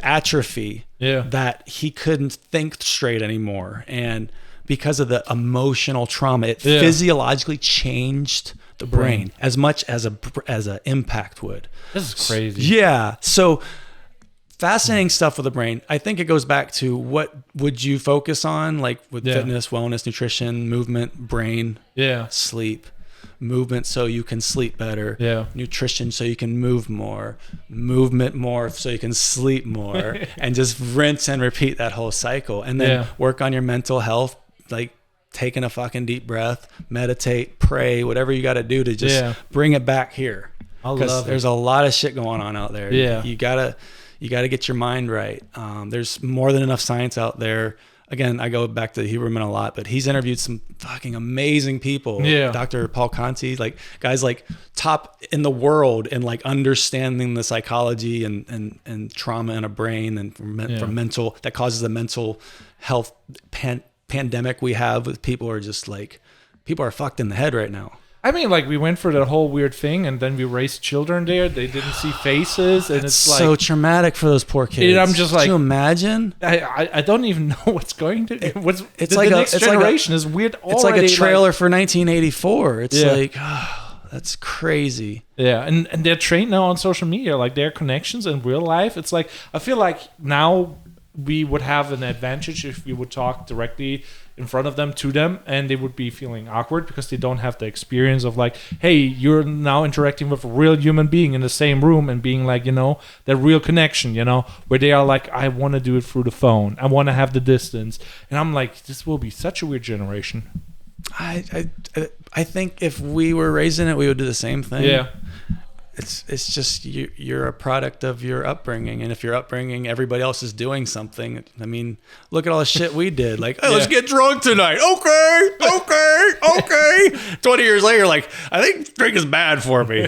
atrophy that he couldn't think straight anymore. And because of the emotional trauma, it physiologically changed the brain as much as a impact would. This is crazy. Yeah. So fascinating stuff with the brain. I think it goes back to what would you focus on, like with fitness, wellness, nutrition, movement, brain, sleep. Movement so you can sleep better, nutrition so you can move more, movement more so you can sleep more, and just rinse and repeat that whole cycle. And then work on your mental health, like taking a fucking deep breath, meditate, pray, whatever you got to do to just bring it back here. Because there's a lot of shit going on out there. Yeah, you gotta get your mind right. There's more than enough science out there. Again, I go back to Huberman a lot, but he's interviewed some fucking amazing people. Yeah. Dr. Paul Conti, like guys like top in the world in like understanding the psychology and trauma in a brain and from mental, that causes the mental health pandemic we have with people are just like, people are fucked in the head right now. I mean, like we went for that whole weird thing, and then we raised children there. They didn't see faces, and it's like so traumatic for those poor kids. I'm just like, can you imagine? I don't even know what's going to. It's like the next generation is weird. It's like a trailer for 1984. It's like, that's crazy. Yeah, and they're trained now on social media, like their connections in real life. It's like I feel like now we would have an advantage if we would talk directly in front of them to them, and they would be feeling awkward because they don't have the experience of like, hey, you're now interacting with a real human being in the same room and being like, that real connection, where they are like, I want to do it through the phone. I want to have the distance. And I'm like, this will be such a weird generation. I think if we were raising it, we would do the same thing. Yeah. It's just you're a product of your upbringing, and if your upbringing, everybody else is doing something. I mean, look at all the shit we did. Like, oh, let's get drunk tonight. Okay. 20 years later, like, I think drink is bad for me.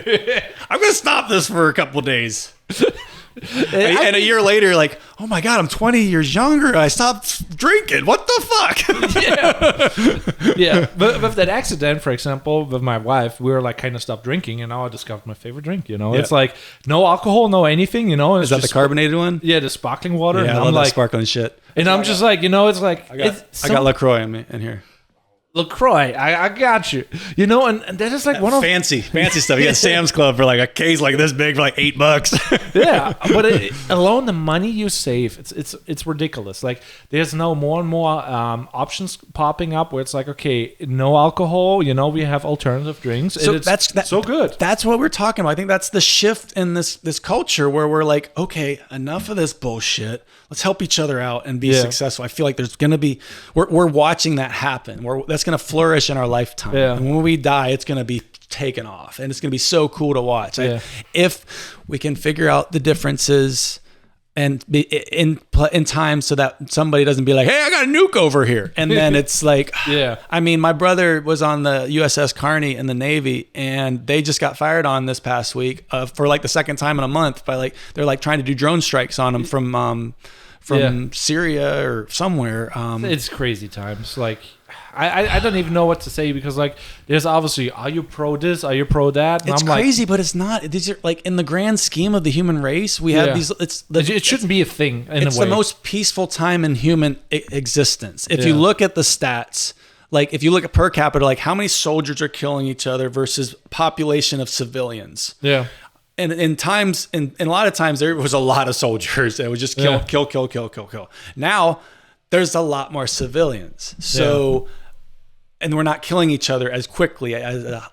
I'm gonna stop this for a couple days. And a year later, like, oh my God, I'm 20 years younger. I stopped drinking. What the fuck? Yeah. But with that accident, for example, with my wife, we were like kind of stopped drinking, and now I discovered my favorite drink. It's like no alcohol, no anything. Is that the carbonated one? Yeah, the sparkling water. Yeah, and I love that sparkling shit. And I'm just like, it's like I got LaCroix in here. LaCroix, I got you. And that is like one of fancy stuff. You got Sam's Club for like a case like this big for like $8. Yeah, but alone the money you save, it's ridiculous. Like there's now more and more options popping up where it's like, okay, no alcohol. We have alternative drinks. So that's so good. That's what we're talking about. I think that's the shift in this culture where we're like, okay, enough of this bullshit. Let's help each other out and be successful. I feel like there's going to be, we're watching that happen. That's going to flourish in our lifetime. Yeah. And when we die, it's going to be taken off, and it's going to be so cool to watch. Yeah. If we can figure out the differences and be in time so that somebody doesn't be like, hey, I got a nuke over here. And then it's like, I mean, my brother was on the USS Carney in the Navy, and they just got fired on this past week for like the second time in a month by like, they're like trying to do drone strikes on them from Syria or somewhere. It's crazy times. Like, I don't even know what to say, because like there's obviously, are you pro this, are you pro that? And it's crazy, but it's not. These are like, in the grand scheme of the human race, we have these. It shouldn't be a thing. It's the most peaceful time in human existence. If you look at the stats, like if you look at per capita, like how many soldiers are killing each other versus population of civilians. Yeah. And in a lot of times there was a lot of soldiers. It was just kill. Now there's a lot more civilians. So, and we're not killing each other as quickly.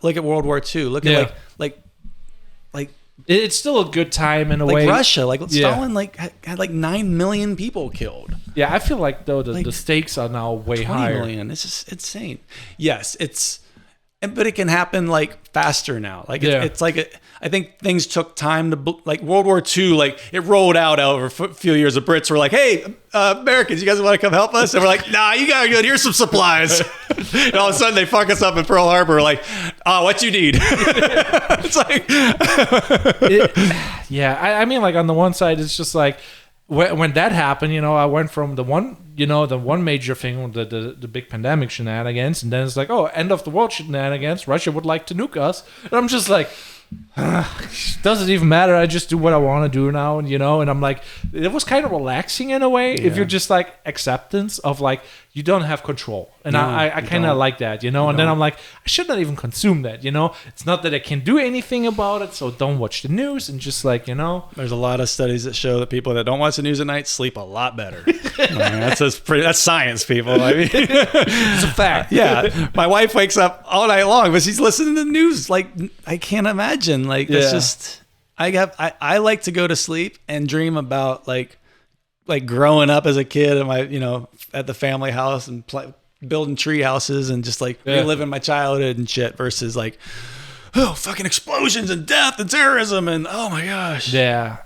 Look at World War II. Look at like it's still a good time in a way. Like Russia, like Stalin, like had like 9 million people killed. Yeah, I feel like though the stakes are now way 20 higher. Million. It's just insane. Yes, but it can happen like faster now. Like it's like I think things took time to, like World War II, like it rolled out over a few years. The Brits were like, hey, Americans, you guys want to come help us? And we're like, nah, you gotta go. Here's some supplies. And all of a sudden they fuck us up in Pearl Harbor. We're like, what you need? It's like, I mean, like on the one side, it's just like, when that happened, I went from the one major thing, the big pandemic shenanigans, and then it's like, oh, end of the world shenanigans. Russia would like to nuke us, and I'm just like, doesn't even matter. I just do what I want to do now, and and I'm like, it was kind of relaxing in a way if you're just like acceptance of like you don't have control, and I kind of like that, and then I'm like, I should not even consume that, It's not that I can do anything about it, so don't watch the news and just like There's a lot of studies that show that people that don't watch the news at night sleep a lot better. That's science, people. I mean, it's a fact. Yeah, my wife wakes up all night long, but she's listening to the news. Like, I can't imagine. Like, it's just I like to go to sleep and dream about like growing up as a kid and my at the family house and building tree houses and just like reliving my childhood and shit versus like, oh, fucking explosions and death and terrorism and oh my gosh. Yeah.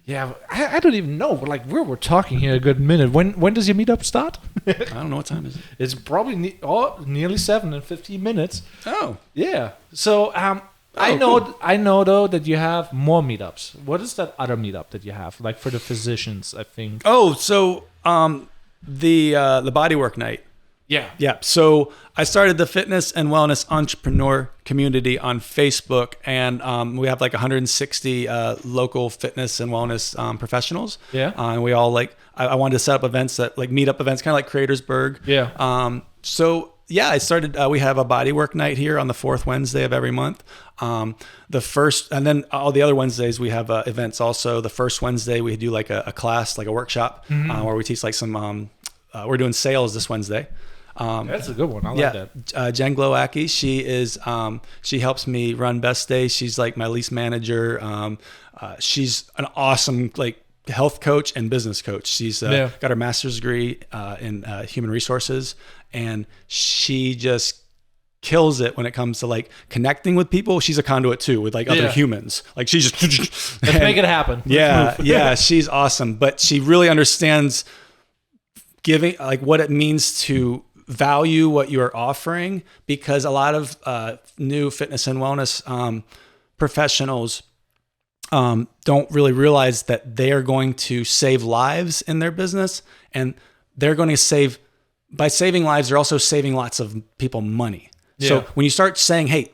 I don't even know. Like, we're talking here a good minute. When does your meetup start? I don't know, what time is it? It's probably nearly 7 in 15 minutes. Oh. Yeah. So I know though that you have more meetups. What is that other meetup that you have? Like for the physicians, I think. Oh, so the bodywork night. Yeah. So I started the fitness and wellness entrepreneur community on Facebook, and we have like 160 local fitness and wellness professionals. Yeah. And we all I wanted to set up events that like meetup events, kind of like Creatorsburg. Yeah. So yeah, I started. We have a bodywork night here on the fourth Wednesday of every month. The first, and then all the other Wednesdays we have events. Also, the first Wednesday we do like a class, like a workshop, where we teach like some. We're doing sales this Wednesday. That's a good one. I like that. Jen Glowacki, she is. She helps me run Best Day. She's like my lease manager. She's an awesome like health coach and business coach. She's got her master's degree in human resources, and she just kills it when it comes to like connecting with people. She's a conduit too with like other humans. Like she's just let's make it happen. Yeah, she's awesome. But she really understands giving, like what it means to value what you are offering, because a lot of new fitness and wellness professionals don't really realize that they are going to save lives in their business, and they're going to save, by saving lives, they're also saving lots of people money. Yeah. So when you start saying, hey,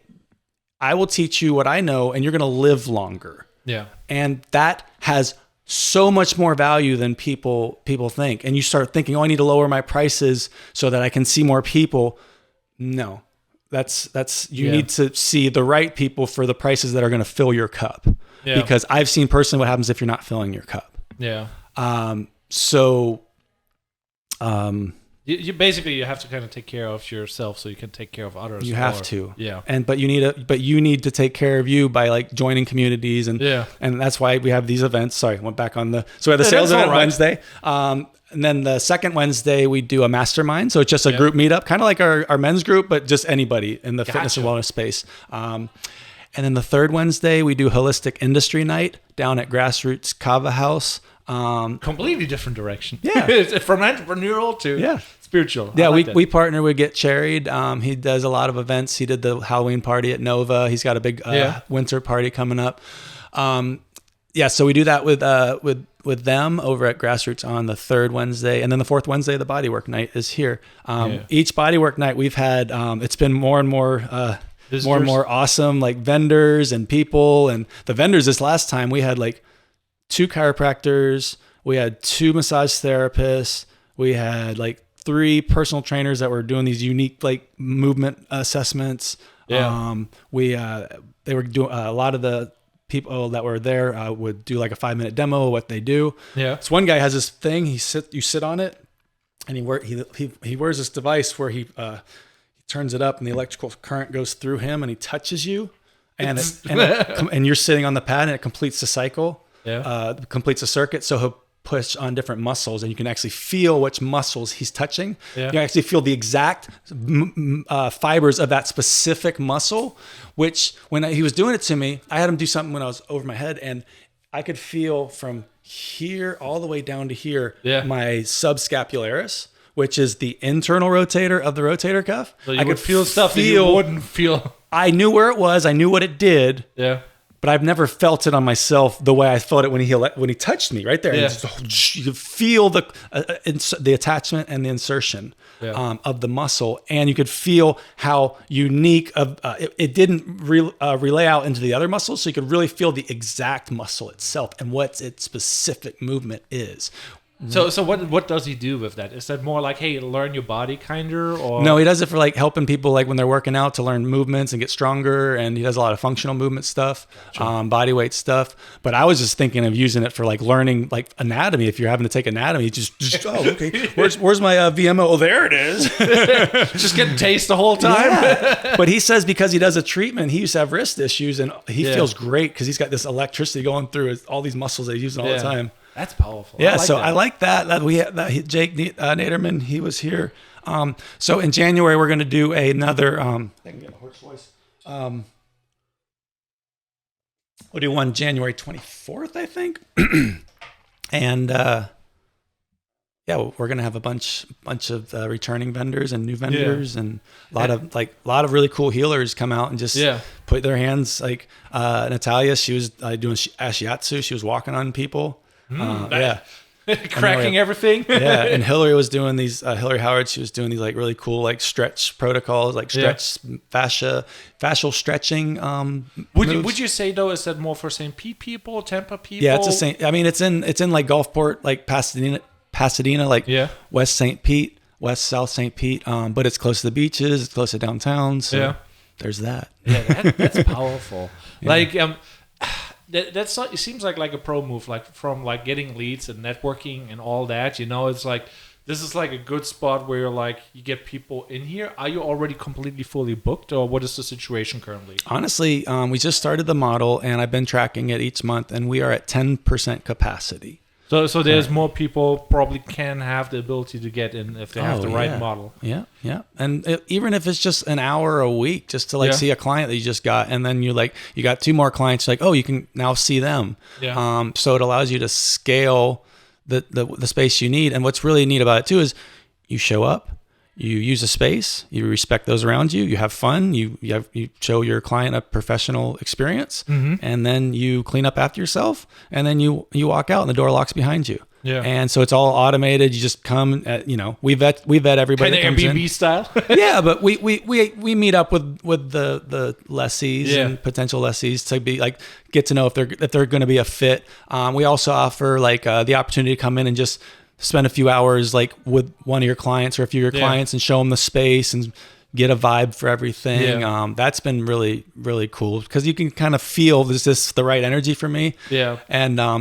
I will teach you what I know and you're going to live longer. Yeah. And that has so much more value than people think. And you start thinking, oh, I need to lower my prices so that I can see more people. No, you need to see the right people for the prices that are going to fill your cup. Yeah. Because I've seen personally what happens if you're not filling your cup. Yeah. You basically you have to kind of take care of yourself so you can take care of others. You have to. Yeah. But you need to take care of you by like joining communities, and that's why we have these events. Sorry, went back on the we have the sales event Wednesday. And then the second Wednesday we do a mastermind. So it's just a group meetup, kind of like our men's group, but just anybody in the fitness and wellness space. And then the third Wednesday we do holistic industry night down at Grassroots Kava House. Completely different direction. Yeah. From entrepreneurial to spiritual. Yeah, we partner with Get Cherried. He does a lot of events. He did the Halloween party at Nova. He's got a big winter party coming up. So we do that with them over at Grassroots on the third Wednesday. And then the fourth Wednesday, the bodywork night is here. Each bodywork night we've had, it's been more and more awesome, like vendors and people. And the vendors this last time we had like 2 chiropractors, we had 2 massage therapists, we had like 3 personal trainers that were doing these unique like movement assessments. They were doing a lot of the people that were there would do like a 5-minute demo of what they do. Yeah. So one guy has this thing. You sit on it, and he wears this device where he turns it up, and the electrical current goes through him, and he touches you, and you're sitting on the pad, and it completes the cycle. Completes a circuit. So he'll push on different muscles, and you can actually feel which muscles he's touching. You can actually feel the exact fibers of that specific muscle, which when he was doing it to me, I had him do something when I was over my head, and I could feel from here all the way down to here, my subscapularis, which is the internal rotator of the rotator cuff. So I could feel stuff that you wouldn't feel. I knew where it was. I knew what it did. Yeah. But I've never felt it on myself the way I felt it when he touched me right there. Yeah. You could feel the attachment and the insertion of the muscle, and you could feel how unique it didn't relay out into the other muscles. So you could really feel the exact muscle itself and what its specific movement is. So what does he do with that? Is that more like, hey, learn your body kinder, or no? He does it for like helping people like when they're working out to learn movements and get stronger, and he does a lot of functional movement stuff, body weight stuff. But I was just thinking of using it for like learning like anatomy. If you're having to take anatomy, just okay, where's my VMO? Oh, there it is. Just getting taste the whole time. Yeah. But he says because he does a treatment, he used to have wrist issues, and he feels great because he's got this electricity going through all these muscles that he's using all the time. That's powerful. Yeah, I like that. We had Jake Naderman. He was here. So in January we're going to do another. I can get a hoarse voice. We'll do one January 24th, I think. And we're going to have a bunch of returning vendors and new vendors, and a lot of really cool healers come out and just put their hands. Like Natalia, she was doing ashiatsu. She was walking on people. Cracking everything. And Hillary was doing these. Hillary Howard, she was doing these like really cool like stretch protocols, like fascial stretching. Would you say though, is that more for St. Pete people, Tampa people? Yeah, it's the same. I mean, it's in like Gulfport, like Pasadena, like West St. Pete, West South St. Pete, but it's close to the beaches, it's close to downtown. So there's that. Yeah, that's powerful. Like that's not, it seems like a pro move, like from like getting leads and networking and all that. It's like this is like a good spot where you're like you get people in here. Are you already completely fully booked, or what is the situation currently? Honestly, we just started the model, and I've been tracking it each month, and we are at 10% capacity. So there's more people probably can have the ability to get in if they have the right model. Yeah. And even if it's just an hour a week, just to see a client that you just got, and then you got 2 more clients, like, oh, you can now see them. Yeah. So it allows you to scale the space you need. And what's really neat about it too is you show up, you use a space, you respect those around you, you have fun, you show your client a professional experience, and then you clean up after yourself, and then you walk out and the door locks behind you. Yeah. And so it's all automated. You just come, we vet everybody. Kind of Airbnb style. Yeah, but we meet up with the lessees and potential lessees to be like, get to know if they're going to be a fit. We also offer like the opportunity to come in and just spend a few hours like with one of your clients or a few of your clients and show them the space and get a vibe for everything. Yeah. That's been really, really cool because you can kind of feel is this the right energy for me? Yeah. And I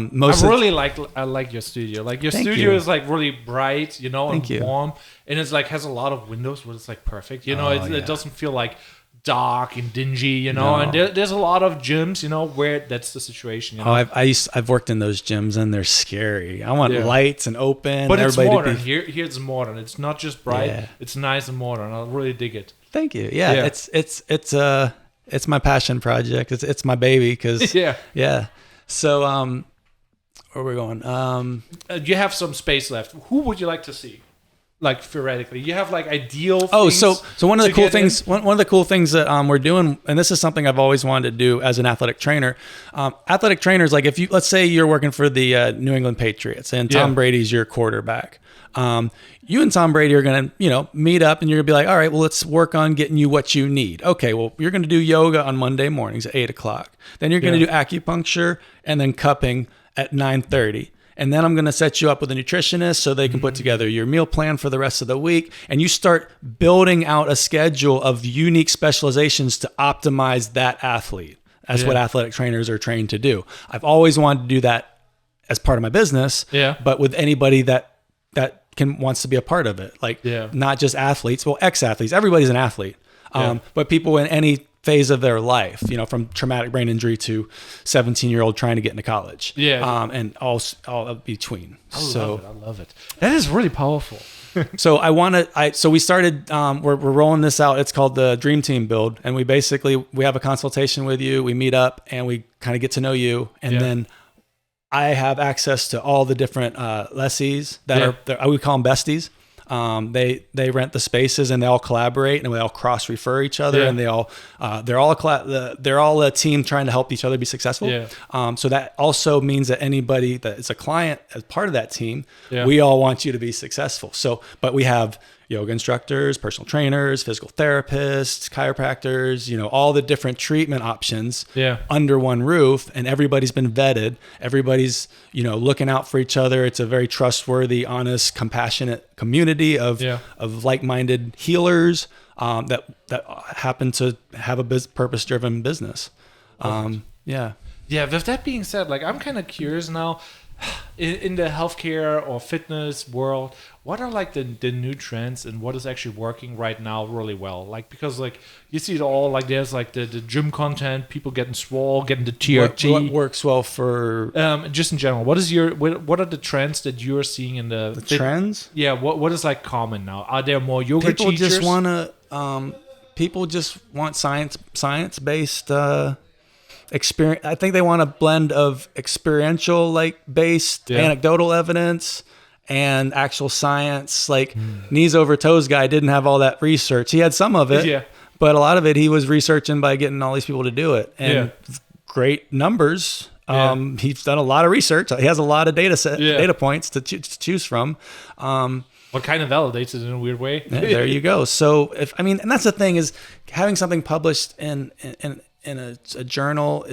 like your studio. Like your studio is like really bright, and warm, and it's like has a lot of windows, but it's like perfect. It doesn't feel like dark and dingy, and there's a lot of gyms, where that's the situation. I've worked in those gyms and they're scary. I want lights and open, but it's modern. Here it's modern. It's not just bright. It's nice and modern. I really dig it. Thank you. Yeah. It's my passion project. It's my baby because So where are we going? You have some space left. Who would you like to see? Like theoretically, you have like ideal things. So one of the cool things, one of the cool things that we're doing, and this is something I've always wanted to do as an athletic trainer. Athletic trainers, like let's say you're working for the New England Patriots, and Tom Brady's your quarterback. You and Tom Brady are gonna, meet up, and you're gonna be like, all right, well, let's work on getting you what you need. Okay, well, you're gonna do yoga on Monday mornings at 8:00. Then you're gonna do acupuncture and then cupping at 9:30. And then I'm going to set you up with a nutritionist so they can put together your meal plan for the rest of the week. And you start building out a schedule of unique specializations to optimize that athlete. That's what athletic trainers are trained to do. I've always wanted to do that as part of my business, but with anybody that wants to be a part of it. Like not just athletes, well, ex-athletes. Everybody's an athlete. But people in any phase of their life, from traumatic brain injury to 17-year-old trying to get into college. And all between. I love it. That is really powerful. So we started, we're rolling this out. It's called the Dream Team Build. And we have a consultation with you. We meet up and we kind of get to know you. And then I have access to all the different lessees that we call them besties. They rent the spaces and they all collaborate and we all cross refer each other and they're all a team trying to help each other be successful. So that also means that anybody that is a client as part of that team, we all want you to be successful. But we have yoga instructors, personal trainers, physical therapists, chiropractors, all the different treatment options under one roof, and everybody's been vetted. Everybody's, looking out for each other. It's a very trustworthy, honest, compassionate community of like-minded healers that happen to have a purpose-driven business. Yeah. With that being said, like I'm kind of curious now, in the healthcare or fitness world, what are like the new trends and what is actually working right now really well? Like, because like you see it all, like there's like the gym content, people getting swole, getting the TRT. What works well for just in general? What are the trends that you're seeing in the trends? Yeah, what is like common now? Are there more yoga teachers? People just want science based experience. I think they want a blend of experiential based anecdotal evidence and actual science. Like knees over toes guy didn't have all that research. He had some of it, but a lot of it he was researching by getting all these people to do it, and great numbers. He's done a lot of research. He has a lot of data points to choose from. What kind of validates it in a weird way? There you go. So and that's the thing is having something published in a journal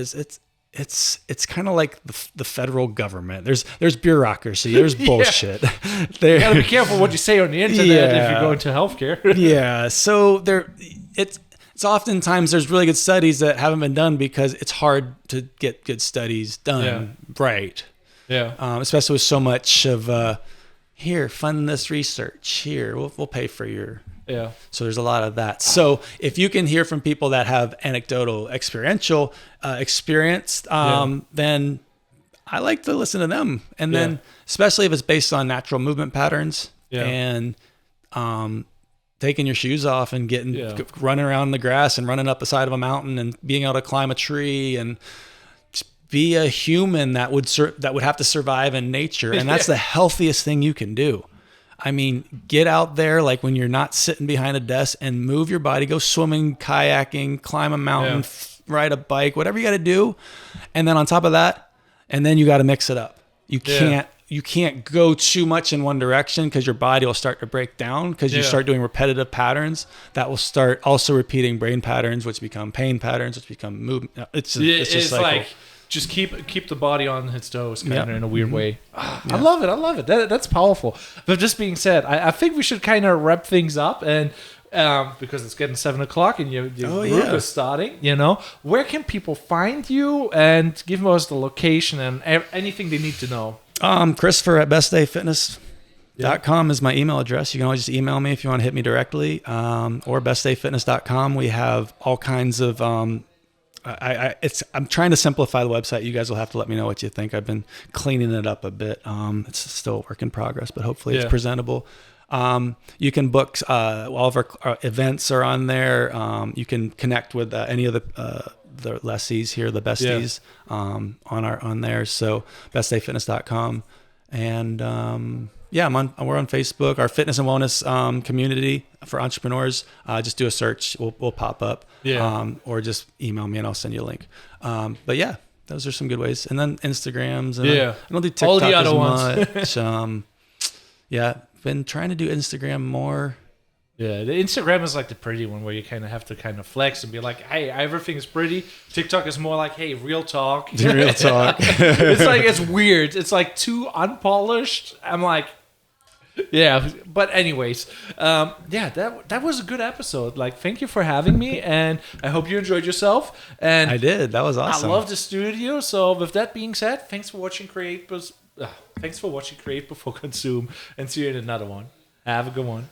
it's kind of like the federal government. There's bureaucracy. There's bullshit. You gotta be careful what you say on the internet if you go into healthcare. Yeah. So it's oftentimes there's really good studies that haven't been done because it's hard to get good studies done right. Yeah. Especially with so much of here, fund this research. Here, we'll pay for your. Yeah. So there's a lot of that. So if you can hear from people that have anecdotal, experiential experience, then I like to listen to them. And then, especially if it's based on natural movement patterns and taking your shoes off and running around the grass and running up the side of a mountain and being able to climb a tree and be a human that would have to survive in nature. And that's the healthiest thing you can do. I mean, get out there like when you're not sitting behind a desk and move your body, go swimming, kayaking, climb a mountain, ride a bike, whatever you got to do. And then on top of that, and then you got to mix it up. You can't go too much in one direction because your body will start to break down because you start doing repetitive patterns that will start also repeating brain patterns, which become pain patterns, which become movement. It's just like just keep the body on its toes, kind of in a weird way. I love it. That's powerful. But just being said, I think we should kind of wrap things up, and because it's getting 7:00 and your group is starting. Where can people find you, and give us the location and anything they need to know? Christopher at bestdayfitness.com is my email address. You can always just email me if you want to hit me directly, or bestdayfitness.com. We have all kinds of. I'm trying to simplify the website. You guys will have to let me know what you think. I've been cleaning it up a bit. It's still a work in progress, but hopefully it's presentable. You can book all of our events are on there. You can connect with any of the lessees here, the besties, on there. So bestdayfitness.com. And we're on Facebook. Our fitness and wellness community for entrepreneurs. Just do a search. We'll pop up. Or just email me and I'll send you a link. But yeah, those are some good ways. And then Instagrams. And I don't do TikTok all the other as much. Been trying to do Instagram more. Yeah, the Instagram is like the pretty one where you kind of have to flex and be like, hey, everything's pretty. TikTok is more like, hey, real talk. Real talk. It's weird. It's like too unpolished. I'm like, but anyways, that was a good episode. Like, thank you for having me, and I hope you enjoyed yourself. And I did. That was awesome. I love the studio. So with that being said, thanks for watching Create Before Consume, and see you in another one. Have a good one.